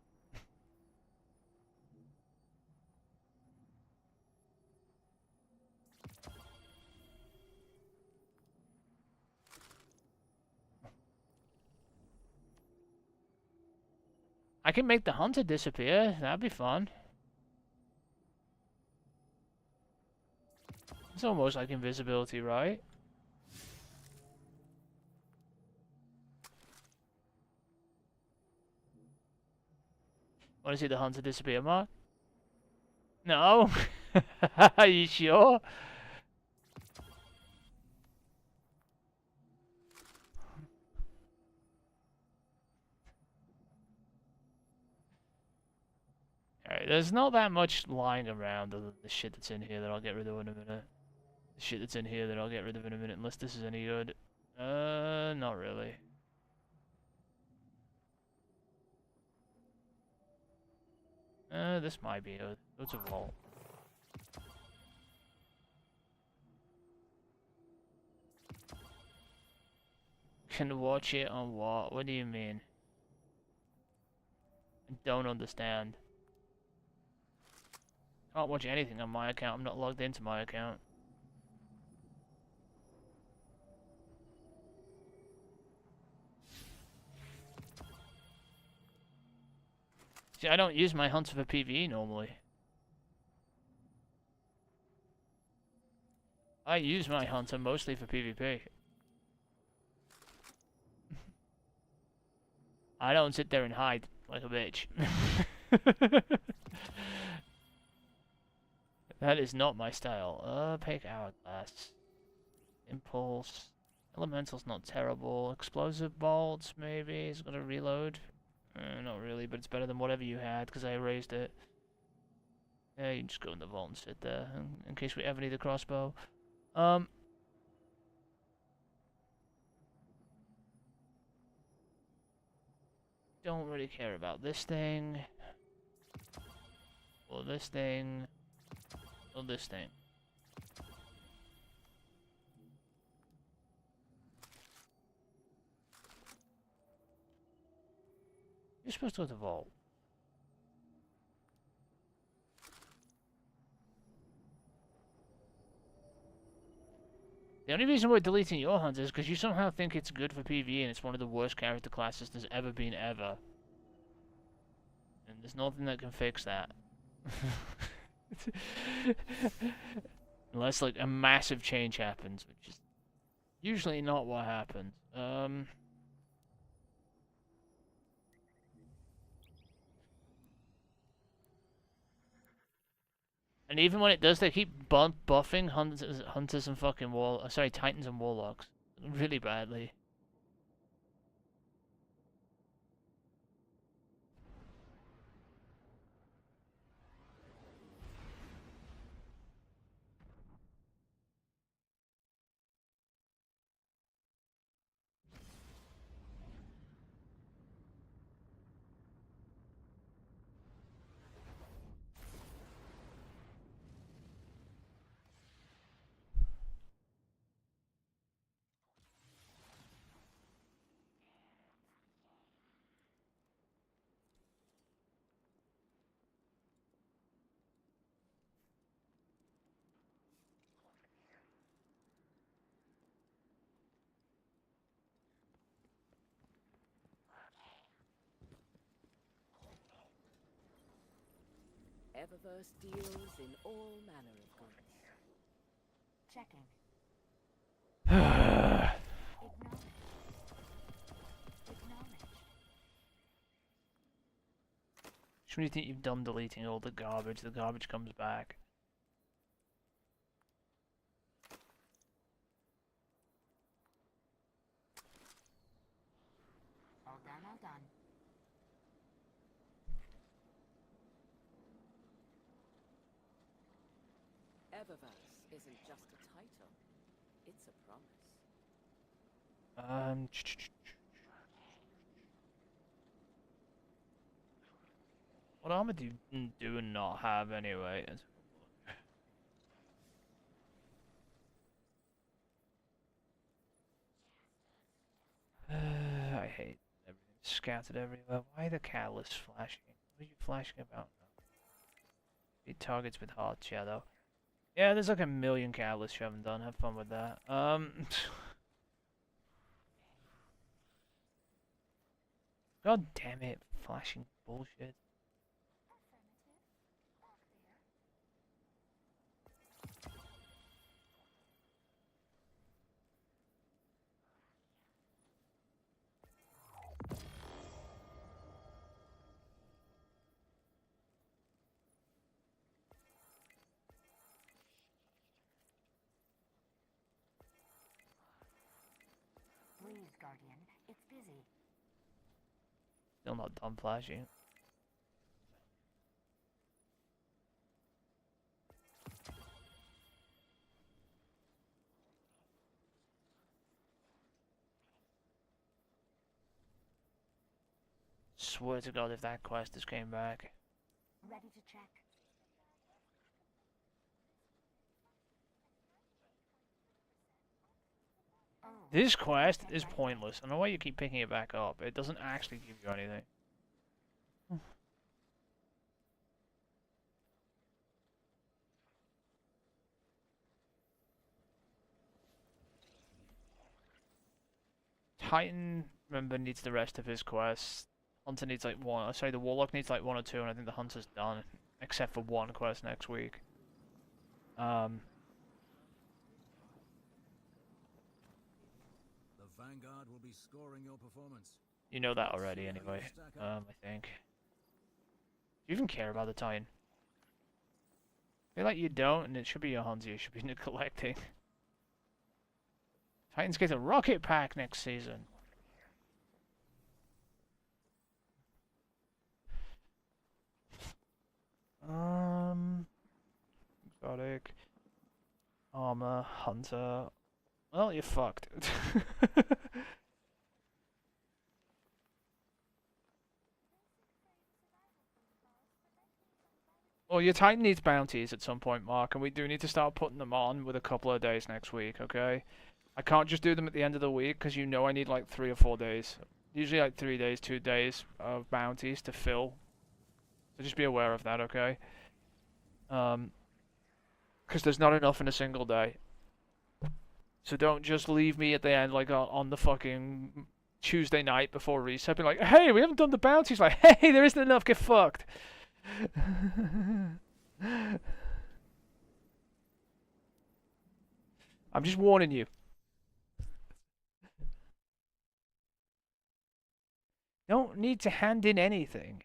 I can make the hunter disappear. That'd be fun. It's almost like invisibility, right? Want to see the hunter disappear, Mark? No? Are you sure? Alright, there's not that much lying around other than the shit that's in here that I'll get rid of in a minute. The shit that's in here that I'll get rid of in a minute, unless this is any good. Not really. This might be a... It's a vault. Can watch it on what? What do you mean? I don't understand. Can't watch anything on my account. I'm not logged into my account. See, I don't use my hunter for PvE normally. I use my hunter mostly for PvP. I don't sit there and hide like a bitch. That is not my style. Opaque Hourglass. Impulse. Elemental's not terrible. Explosive bolts, maybe. It's got a reload. Not really, but it's better than whatever you had, because I erased it. Yeah, you can just go in the vault and sit there, in case we ever need a crossbow. Don't really care about this thing. Or this thing. Or this thing. You're supposed to go to the vault. The only reason we're deleting your hunt is because you somehow think it's good for PvE and it's one of the worst character classes there's ever been ever. And there's nothing that can fix that. Unless like a massive change happens, which is usually not what happens. And even when it does, they keep buffing hunters and fucking Titans and warlocks really badly. Eververse deals in all manner of goods. Checking. Acknowledge. Acknowledge. Just when you think you've done deleting all the garbage comes back. All done, all done. Eververse isn't just a title, it's a promise. What armor do you do and not have anyway? I hate everything scattered everywhere. Why the catalyst flashing? What are you flashing about now? Be targets with hearts, yeah though. Yeah, there's like a million catalysts you haven't done. Have fun with that. God damn it, flashing bullshit. Breathe, Guardian. It's busy. Still not done flashing. swear to God if that quest has came back. Ready to check. Oh, This quest is pointless. I don't know why you keep picking it back up. It doesn't actually give you anything. Titan, remember, needs the rest of his quests. Hunter needs like one. Sorry, the Warlock needs like 1 or 2, and I think the Hunter's done, except for one quest next week. The Vanguard will be scoring your performance. You know that already, anyway. I think. Do you even care about the Titan? I feel like you don't, and it should be your Hunter you should be neglecting. Titans get a rocket pack next season. Exotic. Armor, Hunter. Well, you're fucked. Well, your Titan needs bounties at some point, Mark, and we do need to start putting them on with a couple of days next week, okay? I can't just do them at the end of the week, because you know I need like 3 or 4 days. Usually like 3 days, 2 days of bounties to fill. So just be aware of that, okay? Because there's not enough in a single day. So don't just leave me at the end, like on the fucking Tuesday night before reset, be like, hey, we haven't done the bounties. Like, hey, there isn't enough, get fucked. I'm just warning you. Don't need to hand in anything.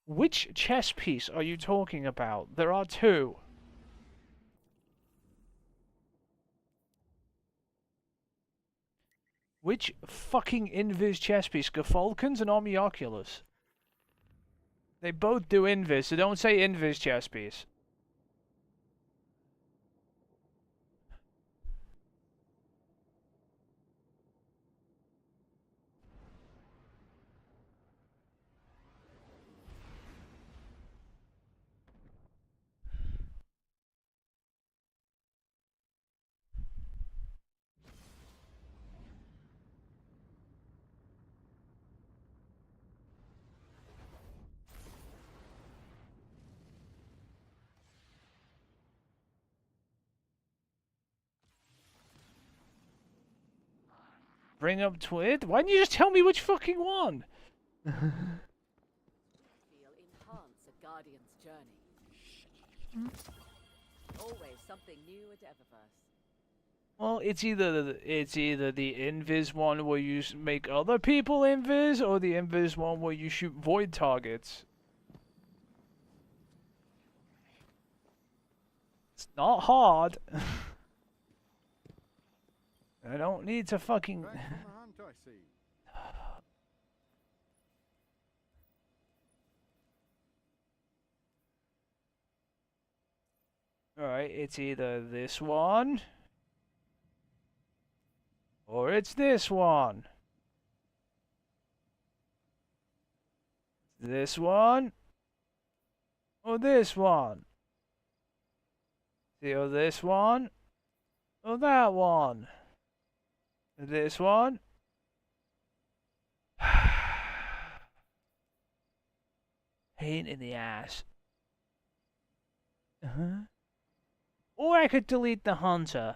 Which chess piece are you talking about? There are 2. Which fucking Invis chess piece? Gefalkens and Omnioculus? They both do Invis, so don't say Invis chess piece. Bring up Twid? Why didn't you just tell me which fucking one? Feel enhance a guardian's journey. Always something new at Eververse. Well, it's either the Invis one where you make other people Invis, or the Invis one where you shoot void targets. It's not hard. I don't need to fucking... Back from the hunt, I see. Alright, it's either this one, or it's this one. This one, or this one. Or this one, or that one. This one. Pain in the ass. Or I could delete the Hunter.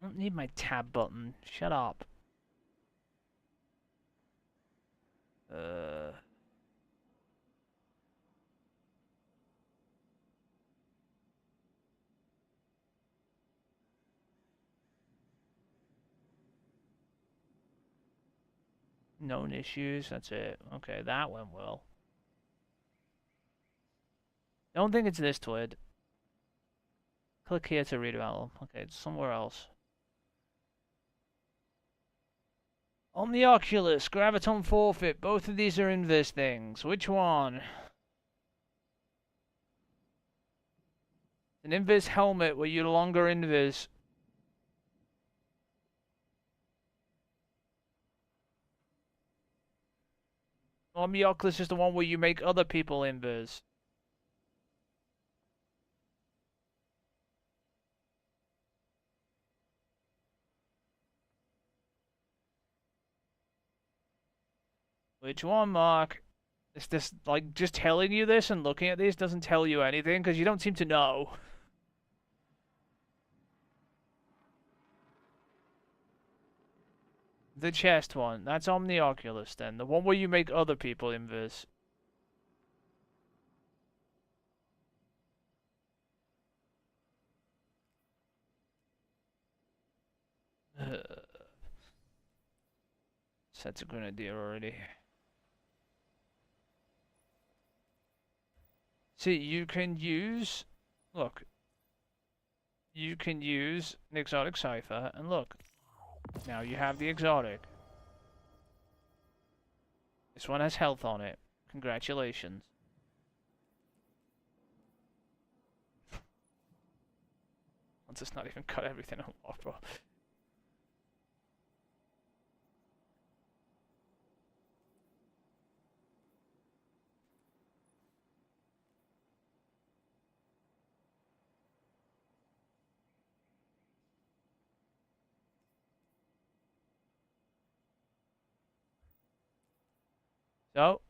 I don't need my tab button. Shut up. Known issues, that's it. Okay, that went well. Don't think it's this Twid. Click here to read about them. Okay, it's somewhere else. On the Oculus, Graviton Forfeit. Both of these are Invis things. Which one? An Invis helmet where you longer Invis. Omnioculus is the one where you make other people invis. Which one, Mark? Is this, like, just telling you this and looking at these doesn't tell you anything? Because you don't seem to know. The chest one. That's Omnioculus, then. The one where you make other people invis. That's a grenadier already. See, you can use... Look. You can use an exotic cipher, and look. Now you have the exotic. This one has health on it. Congratulations. Let's just not even cut everything off, bro. So,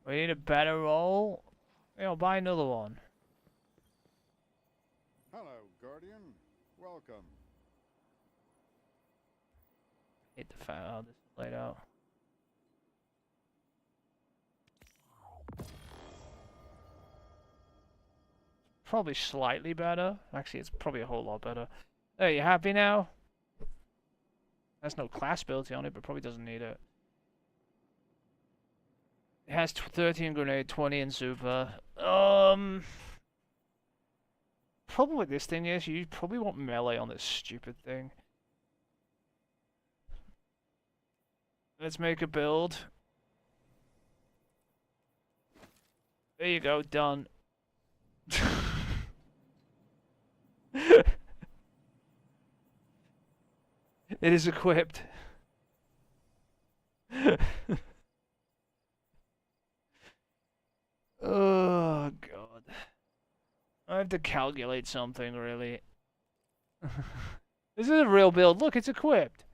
we need a better roll. I'll buy another one. Hello, Guardian. Welcome. Hate the fact how this is laid out. Probably slightly better. Actually, it's probably a whole lot better. There, you happy now? There's no class ability on it, but probably doesn't need it. It has 30 in grenade, 20 in super. Problem with this thing is you probably want melee on this stupid thing. Let's make a build. There you go, done. It is equipped. Oh, God. I have to calculate something, really. This is a real build. Look, it's equipped.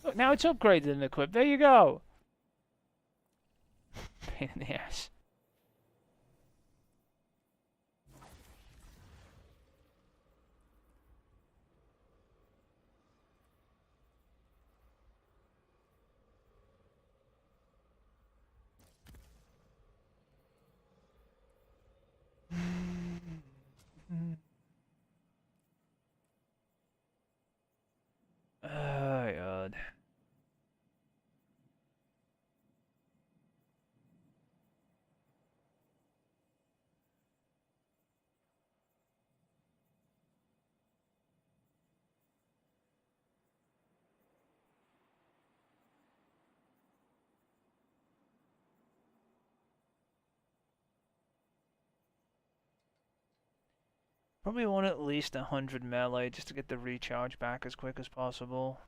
Look, now it's upgraded and equipped. There you go. Pain in the ass. Oh, God. Probably want at least 100 melee just to get the recharge back as quick as possible.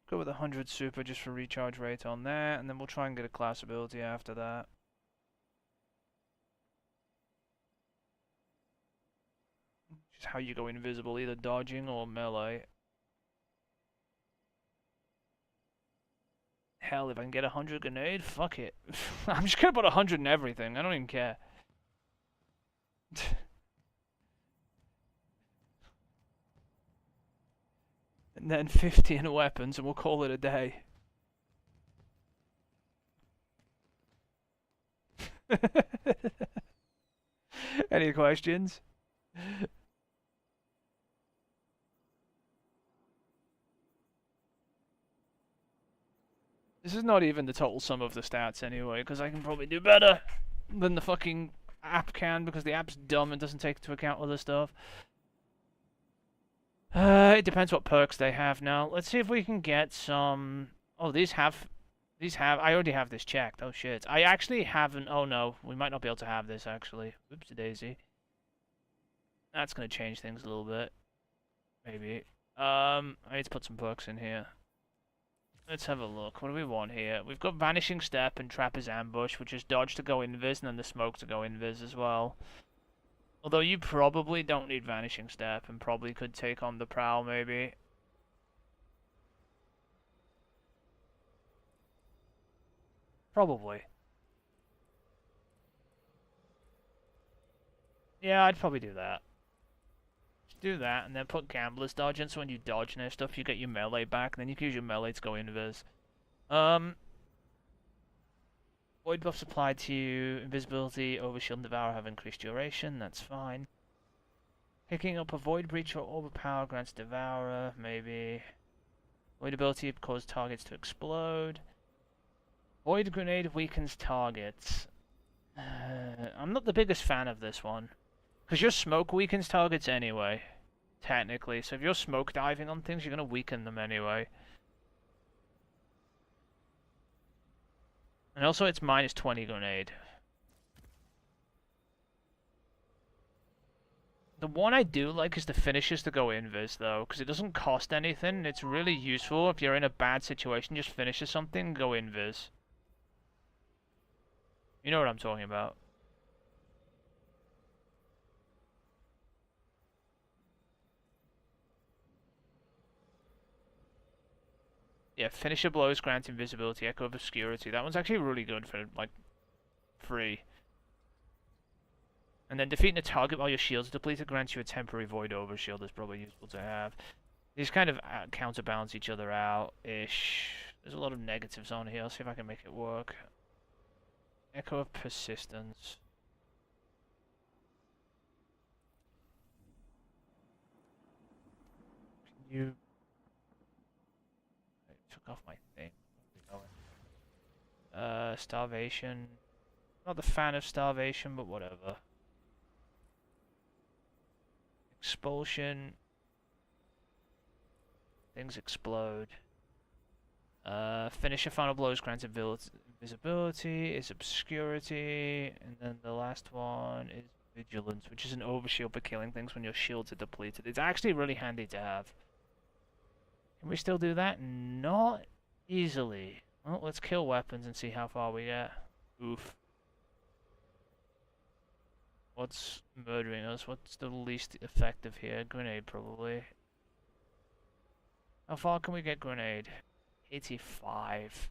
Go with 100 super just for recharge rate on that, and then we'll try and get a class ability after that. Just how you go invisible, either dodging or melee. Hell, if I can get 100 grenade, fuck it. I'm just gonna put 100 in everything, I don't even care. And then 50 in weapons, and we'll call it a day. Any questions? This is not even the total sum of the stats anyway, because I can probably do better than the fucking app can, because the app's dumb and doesn't take into account other stuff. It depends what perks they have now. Let's see if we can get some... Oh, these have... I already have this checked. Oh, shit. I actually haven't... Oh, no. We might not be able to have this, actually. Oopsie-daisy. That's going to change things a little bit. Maybe. I need to put some perks in here. Let's have a look. What do we want here? We've got Vanishing Step and Trapper's Ambush, which is dodge to go invis, and then the smoke to go invis as well. Although you probably don't need Vanishing Step, and probably could take on the Prowl, maybe. Probably. Yeah, I'd probably do that. Just do that, and then put Gambler's Dodge in, so when you dodge and stuff, you get your melee back, and then you can use your melee to go invis. Void buffs applied to you, invisibility, overshield, and devour have increased duration, that's fine. Picking up a Void Breach or Overpower grants Devourer, maybe. Void ability causes targets to explode. Void Grenade weakens targets. I'm not the biggest fan of this one. Because your smoke weakens targets anyway, technically. So if you're smoke diving on things, you're going to weaken them anyway. And also it's minus 20 grenade. The one I do like is the finishes to go invis though, because it doesn't cost anything. It's really useful if you're in a bad situation, just finishes something, go invis. You know what I'm talking about. Yeah, finisher blows grant invisibility, echo of obscurity. That one's actually really good for, like, free. And then defeating a target while your shield's depleted grants you a temporary void overshield. That's probably useful to have. These kind of counterbalance each other out-ish. There's a lot of negatives on here. I'll see if I can make it work. Echo of persistence. Can you... Took off my thing. Starvation. Not the fan of starvation, but whatever. Expulsion. Things explode. Finisher final blows grants invisibility, is obscurity, and then the last one is vigilance, which is an overshield for killing things when your shields are depleted. It's actually really handy to have. Can we still do that? Not easily. Well, let's kill weapons and see how far we get. Oof. What's murdering us? What's the least effective here? Grenade, probably. How far can we get grenade? 85.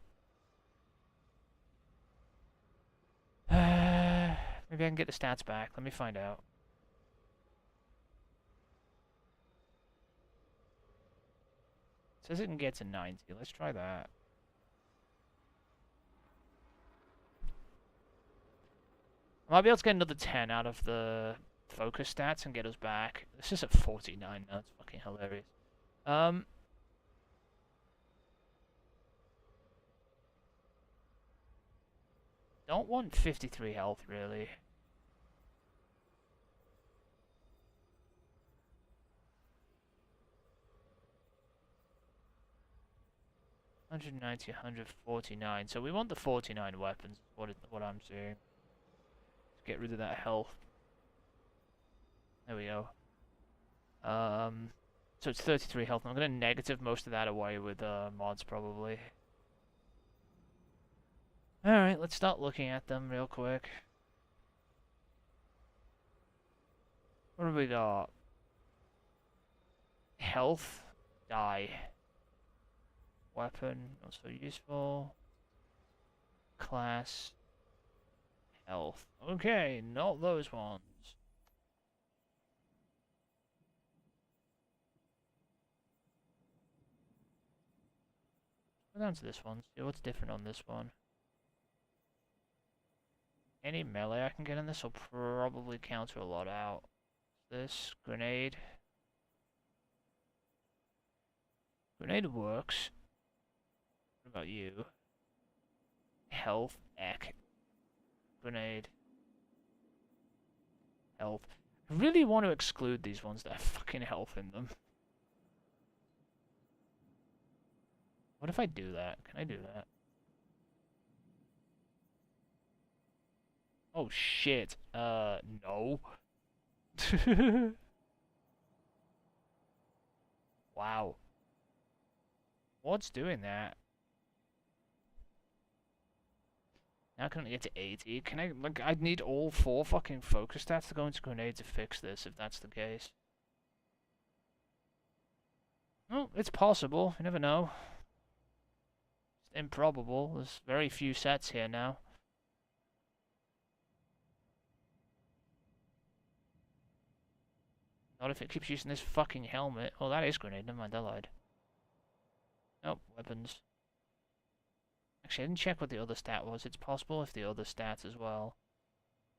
Maybe I can get the stats back. Let me find out. It says it can get to 90. Let's try that. I might be able to get another 10 out of the focus stats and get us back. This is at 49 now. That's fucking hilarious. Don't want 53 health, really. $190, 149. So we want the 49 weapons. What I'm seeing. Let's get rid of that health. There we go. So it's 33 health. I'm gonna negative most of that away with mods probably. Alright, let's start looking at them real quick. What do we got? Health. Die. Weapon. Not so useful. Class. Health. Okay, not those ones. Go down to this one. See what's different on this one. Any melee I can get in this will probably counter a lot out. This grenade. Grenade works. What about you? Health, eck. Grenade. Health. I really want to exclude these ones that have fucking health in them. What if I do that? Can I do that? Oh shit. No. Wow. What's doing that? Now can I get to 80? Can I, like, I'd need all 4 fucking focus stats to go into grenade to fix this, if that's the case. Well, it's possible. You never know. It's improbable. There's very few sets here now. Not if it keeps using this fucking helmet. Oh, that is grenade. Never mind, I lied. Nope, weapons. Actually, I didn't check what the other stat was. It's possible if the other stats as well.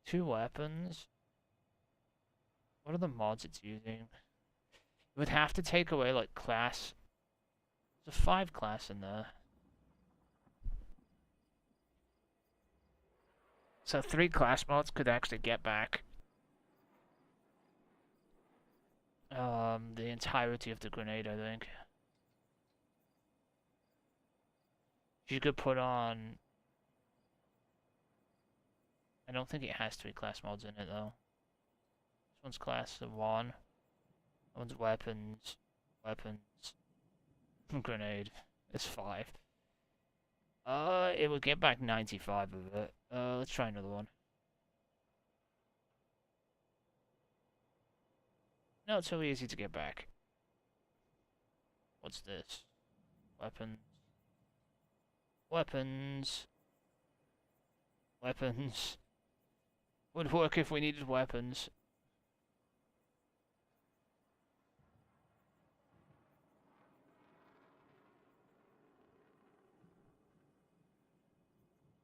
2 weapons. What are the mods it's using? It would have to take away, like, class. There's a 5 class in there. So 3 class mods could actually get back the entirety of the grenade, I think. You could put on... I don't think it has 3 class mods in it, though. This one's class of 1. That one's weapons. Weapons. Grenade. It's 5. It would get back 95 of it. Let's try another one. No, it's so easy to get back. What's this? Weapons. Weapons. Weapons. Would work if we needed weapons.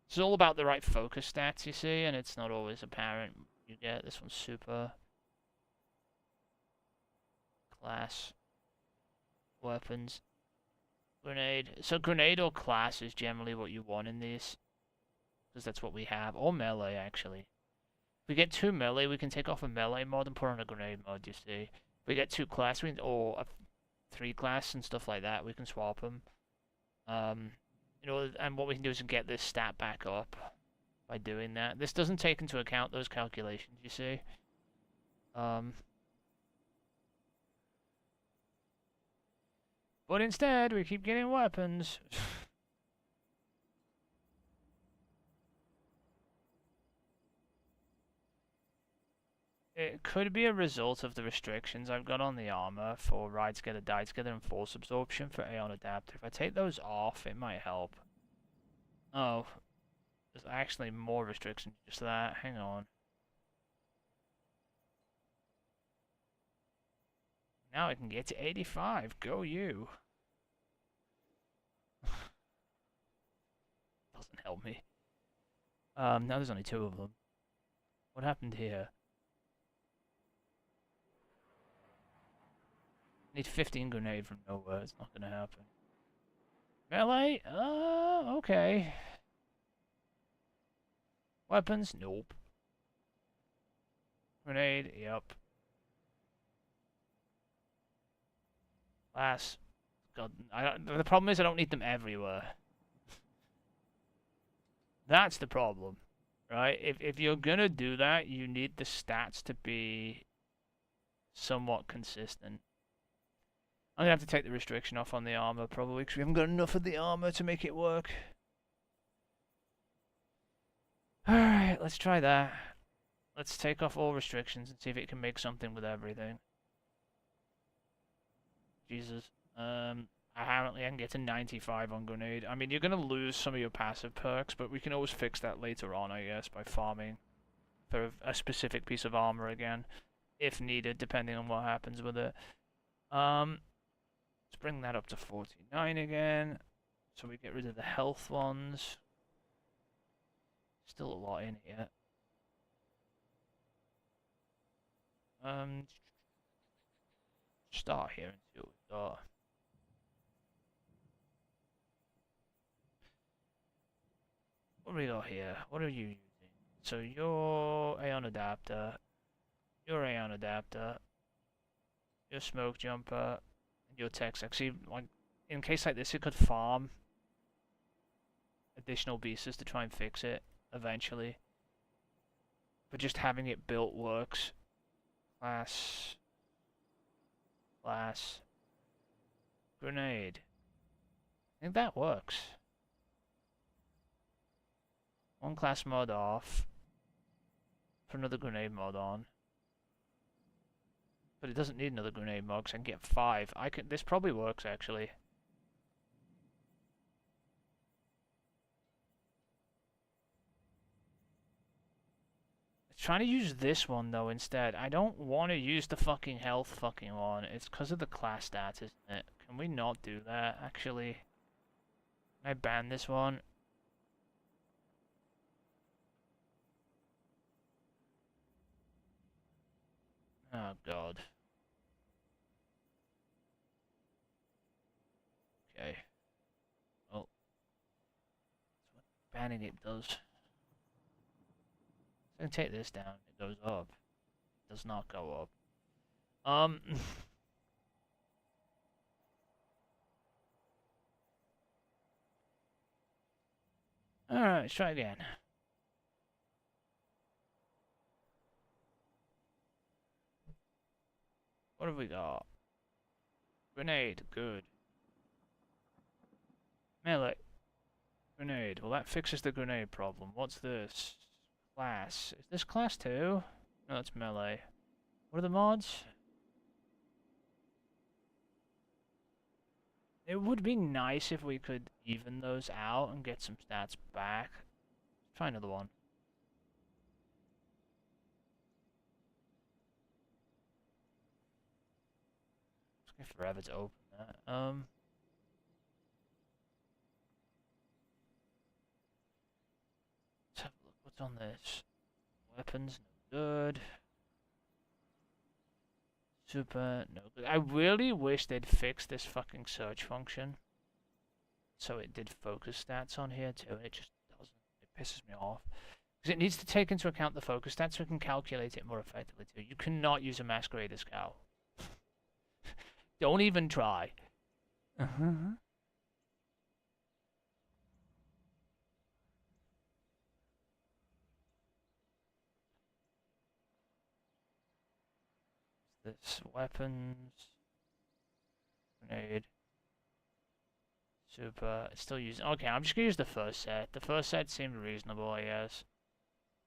It's all about the right focus stats, you see, and it's not always apparent. You get this one's super. Class. Weapons. Grenade. So grenade or class is generally what you want in these. Because that's what we have. Or melee, actually. If we get 2 melee, we can take off a melee mod and put on a grenade mod, you see. If we get 2 class, or a 3 class and stuff like that, we can swap them. You know, and what we can do is get this stat back up by doing that. This doesn't take into account those calculations, you see. But instead, we keep getting weapons. It could be a result of the restrictions I've got on the armor for ride together, die together, and force absorption for Aeon Adapter. If I take those off, it might help. Oh, there's actually more restrictions than just that. Hang on. Now I can get to 85. Go you. Doesn't help me. Now there's only 2 of them. What happened here? Need 15 grenade from nowhere. It's not gonna happen. Melee? Okay. Weapons? Nope. Grenade? Yep. Class. God, the problem is I don't need them everywhere. That's the problem, right? If you're gonna do that, you need the stats to be somewhat consistent. I'm gonna have to take the restriction off on the armor probably because we haven't got enough of the armor to make it work. Alright, let's try that. Let's take off all restrictions and see if it can make something with everything. Jesus. Apparently I can get to 95 on grenade. I mean, you're gonna lose some of your passive perks, but we can always fix that later on, I guess, by farming for a specific piece of armor again, if needed, depending on what happens with it. Let's bring that up to 49 again, so we get rid of the health ones. Still a lot in here. Start here and see what we got. What do we got here? What are you using? So your Aeon adapter, your Aeon adapter, your smoke jumper, and your Tex. Actually, like in case like this, it could farm additional pieces to try and fix it eventually. But just having it built works. Class. Grenade. I think that works. One class mod off. Put another grenade mod on. But it doesn't need another grenade mod because I can get 5. This probably works actually. Trying to use this one though instead. I don't want to use the fucking health fucking one. It's because of the class stats, isn't it? Can we not do that actually? Can I ban this one? Oh god. Okay. Well, that's what banning it does. I can take this down, it goes up. It does not go up. Alright, let's try again. What have we got? Grenade, good. Melee. Grenade, well that fixes the grenade problem. What's this? Class. Is this class 2? No, that's melee. What are the mods? It would be nice if we could even those out and get some stats back. Let's try another one. It's taking forever to open that. Let's have a look. What's on this? Weapons, no good. Super, no good. I really wish they'd fix this fucking search function. So it did focus stats on here too, and it just doesn't. It pisses me off. Because it needs to take into account the focus stats so we can calculate it more effectively too. You cannot use a Masquerader Scout. Don't even try. This weapons, grenade, super. Still using. Okay, I'm just gonna use the first set. The first set seemed reasonable, I guess.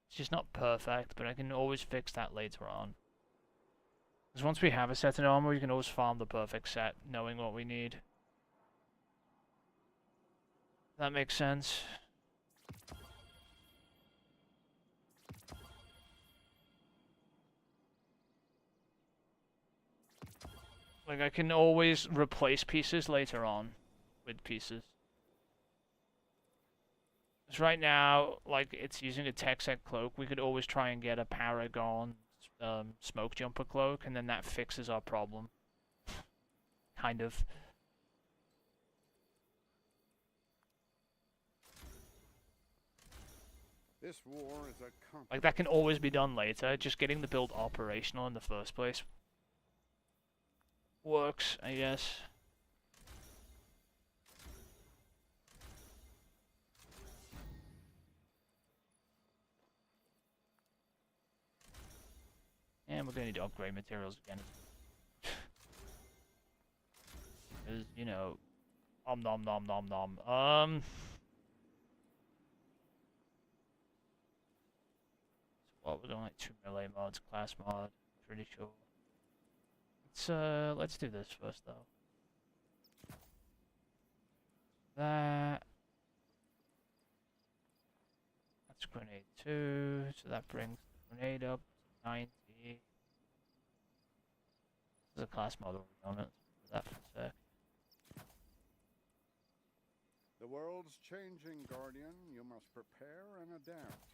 It's just not perfect, but I can always fix that later on. Because once we have a set of armor, we can always farm the perfect set, knowing what we need. That makes sense. Like, I can always replace pieces later on with pieces. Because right now, like, it's using a Texet cloak. We could always try and get a Paragon smoke jumper cloak, and then that fixes our problem. Kind of. This war is a Like, that can always be done later. Just getting the build operational in the first place works, I guess. And we're gonna need to upgrade materials again. Because, you know, nom nom. So what, we're going like 2 melee mods, class mod, pretty sure. Let's do this first though. That's grenade 2, so that brings the grenade up to 90. There's a class mod already on it, so that for a sec. The world's changing, Guardian. You must prepare and adapt.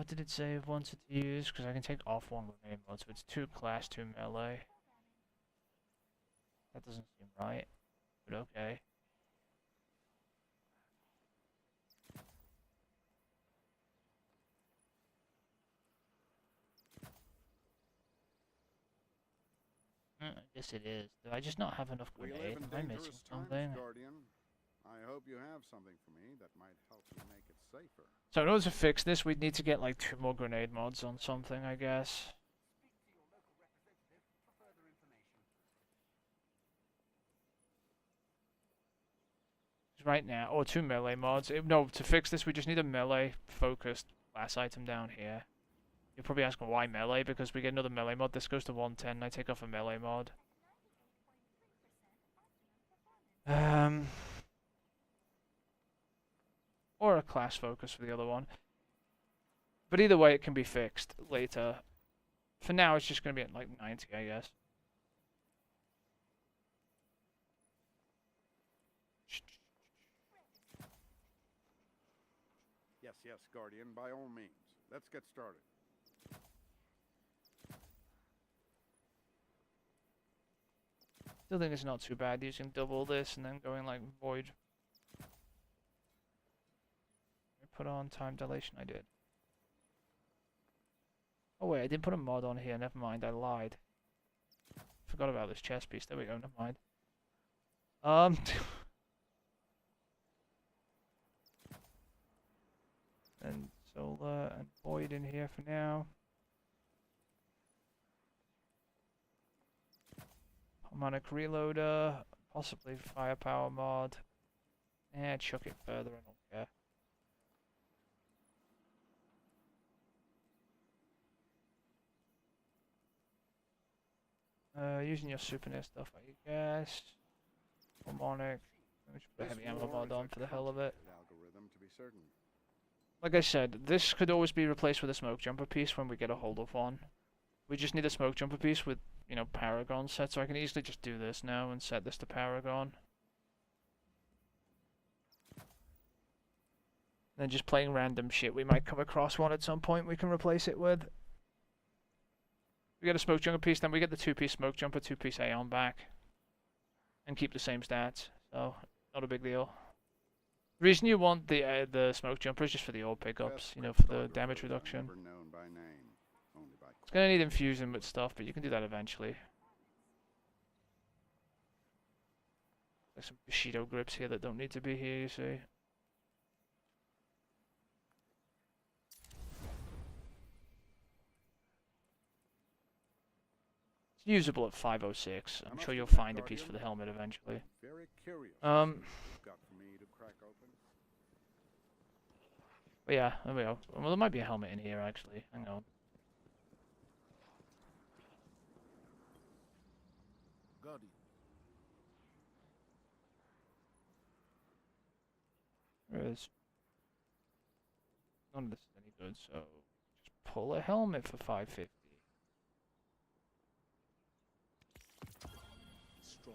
what did it say it wanted to use? Because I can take off one grenade mod, so it's 2 class, 2 melee. That doesn't seem right, but okay. I guess it is. Do I just not have enough We live grenade? in Am I missing dangerous times, something? Guardian. I hope you have something for me that might help you make it safer. So in order to fix this, we'd need to get like 2 more grenade mods on something, I guess. Right now, or 2 melee mods. No, to fix this, we just need a melee focused class item down here. You're probably asking why melee, because we get another melee mod. This goes to 110, and I take off a melee mod. Or a class focus for the other one. But either way, it can be fixed later. For now, it's just going to be at like 90, I guess. Yes, Guardian, by all means. Let's get started. Still think it's not too bad using double this and then going like void. Put on time dilation, I did. Oh wait, I didn't put a mod on here, never mind, I lied. Forgot about this chest piece, there we go, never mind. And solar and void in here for now. Harmonic reloader, possibly firepower mod. Chuck it further, I don't care. Using your super stuff, I guess. Harmonic. Let me just put a heavy ammo mod on for the hell of it. Algorithm to be certain. Like I said, this could always be replaced with a smoke jumper piece when we get a hold of one. We just need a smoke jumper piece with, you know, Paragon set, so I can easily just do this now and set this to Paragon. Then just playing random shit, we might come across one at some point we can replace it with. We get a smoke jumper piece, then we get the 2-piece smoke jumper, 2-piece Aeon back. And keep the same stats, so not a big deal. The reason you want the smoke jumper is just for the ore pickups, you know, for the damage reduction. Never known by name, only by It's gonna need infusing with stuff, but you can do that eventually. There's some Bushido grips here that don't need to be here, you see. It's usable at 506. I'm sure you'll find a piece for the helmet eventually. very curious. Um, Got for me to crack open. But yeah, there we go. Well, there might be a helmet in here actually. Hang on. Guardian. There is. None of this is any good, so just pull a helmet for 550. Strong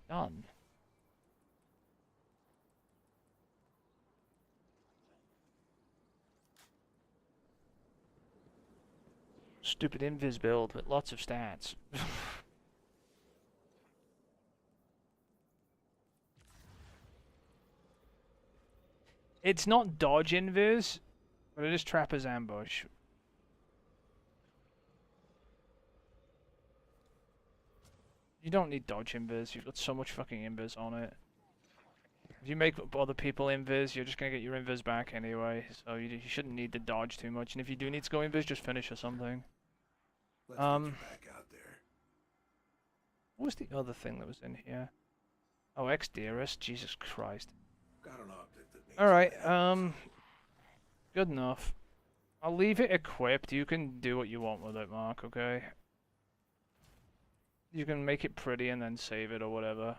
Done. Stupid invis build with lots of stats. It's not dodge invis, but it is trapper's ambush. You don't need dodge invis, you've got so much fucking invis on it. If you make other people invis, you're just gonna get your invis back anyway, so you shouldn't need to dodge too much, and if you do need to go invis, just finish or something. Let's get you back out there. What was the other thing that was in here? Oh, Ex-Dearest, Jesus Christ. Got an object that needs Alright, good enough. I'll leave it equipped, you can do what you want with it, Mark, okay? You can make it pretty and then save it or whatever.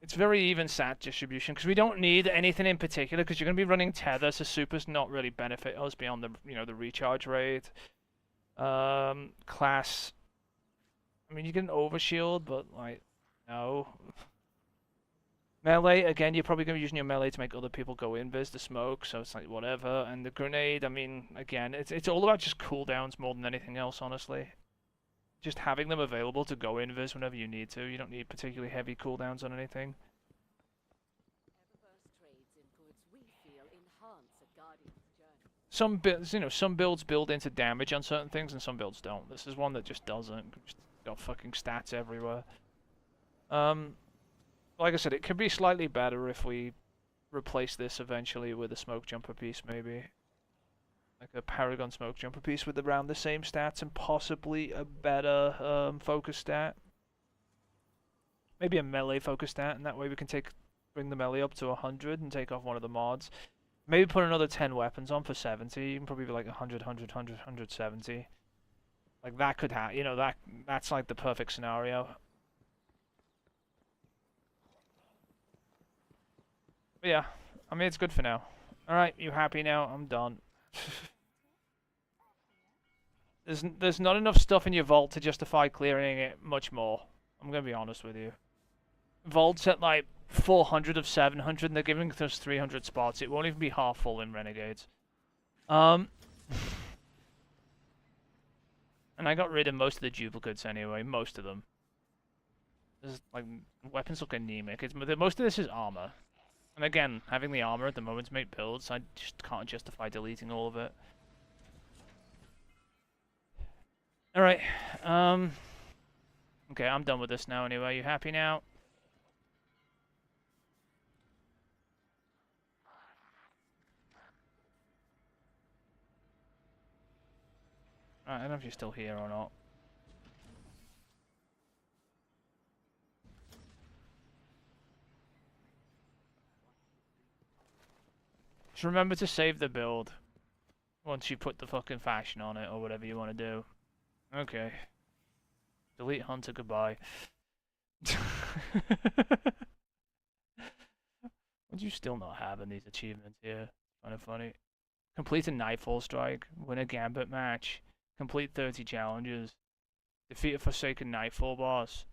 It's very even stat distribution because we don't need anything in particular because you're going to be running tether, so supers not really benefit us beyond the the recharge rate. Class I mean, you get an overshield, but like, no. Melee, again, you're probably going to be using your melee to make other people go invis the smoke, so it's like whatever. And the grenade, I mean, again, it's all about just cooldowns more than anything else, honestly. Just having them available to go invis whenever you need to. You don't need particularly heavy cooldowns on anything. Eververse trades in goods we feel enhance a Guardian's journey. Some builds, some builds build into damage on certain things, and some builds don't. This is one that just doesn't. Just got fucking stats everywhere. Like I said, it could be slightly better if we replace this eventually with a smoke jumper piece, maybe. Like a Paragon smoke jumper piece with around the same stats and possibly a better focus stat. Maybe a melee focus stat, and that way we can bring the melee up to 100 and take off one of the mods. Maybe put another 10 weapons on for 70. You can probably be like 100, 100, 100, 170. Like that could that's like the perfect scenario. But yeah, I mean, it's good for now. Alright, you happy now? I'm done. There's not enough stuff in your vault to justify clearing it much more. I'm gonna be honest with you. Vault's at like 400 of 700 and they're giving us 300 spots. It won't even be half full in Renegades. And I got rid of most of the duplicates anyway, most of them. There's like, weapons look anemic. Most of this is armor. And again, having the armor at the moment to make builds, I just can't justify deleting all of it. Alright, okay, I'm done with this now anyway. You happy now? I don't know if you're still here or not. Just remember to save the build once you put the fucking fashion on it or whatever you want to do. Okay. Delete Hunter, goodbye. Would you still not having these achievements here? Kind of funny. Complete a Nightfall Strike. Win a Gambit match. Complete 30 challenges. Defeat a Forsaken Nightfall boss.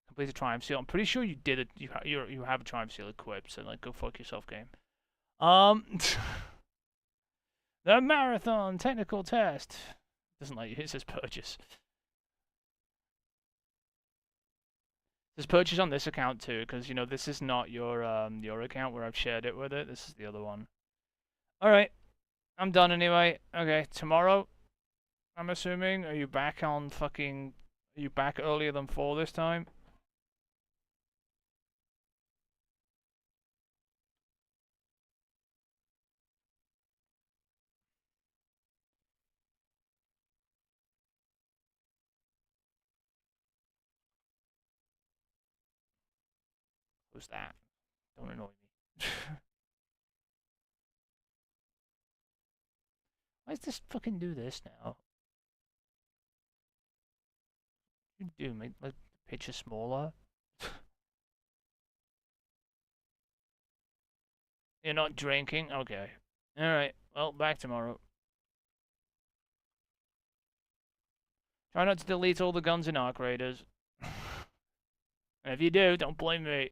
Complete a Triumph Seal. I'm pretty sure you did it. You have a Triumph Seal equipped, so like go fuck yourself, game. The Marathon Technical Test. Doesn't let you. It says purchase. There's purchase on this account too, because this is not your account where I've shared it with it. This is the other one. All right, I'm done anyway. Okay, tomorrow, I'm assuming. Are you back on fucking? Are you back earlier than 4 this time? Who's that? Don't annoy me. Why does this fucking do this now? You do make like the picture smaller. You're not drinking? Okay. Alright, well, back tomorrow. Try not to delete all the guns in Arc Raiders. And if you do, don't blame me.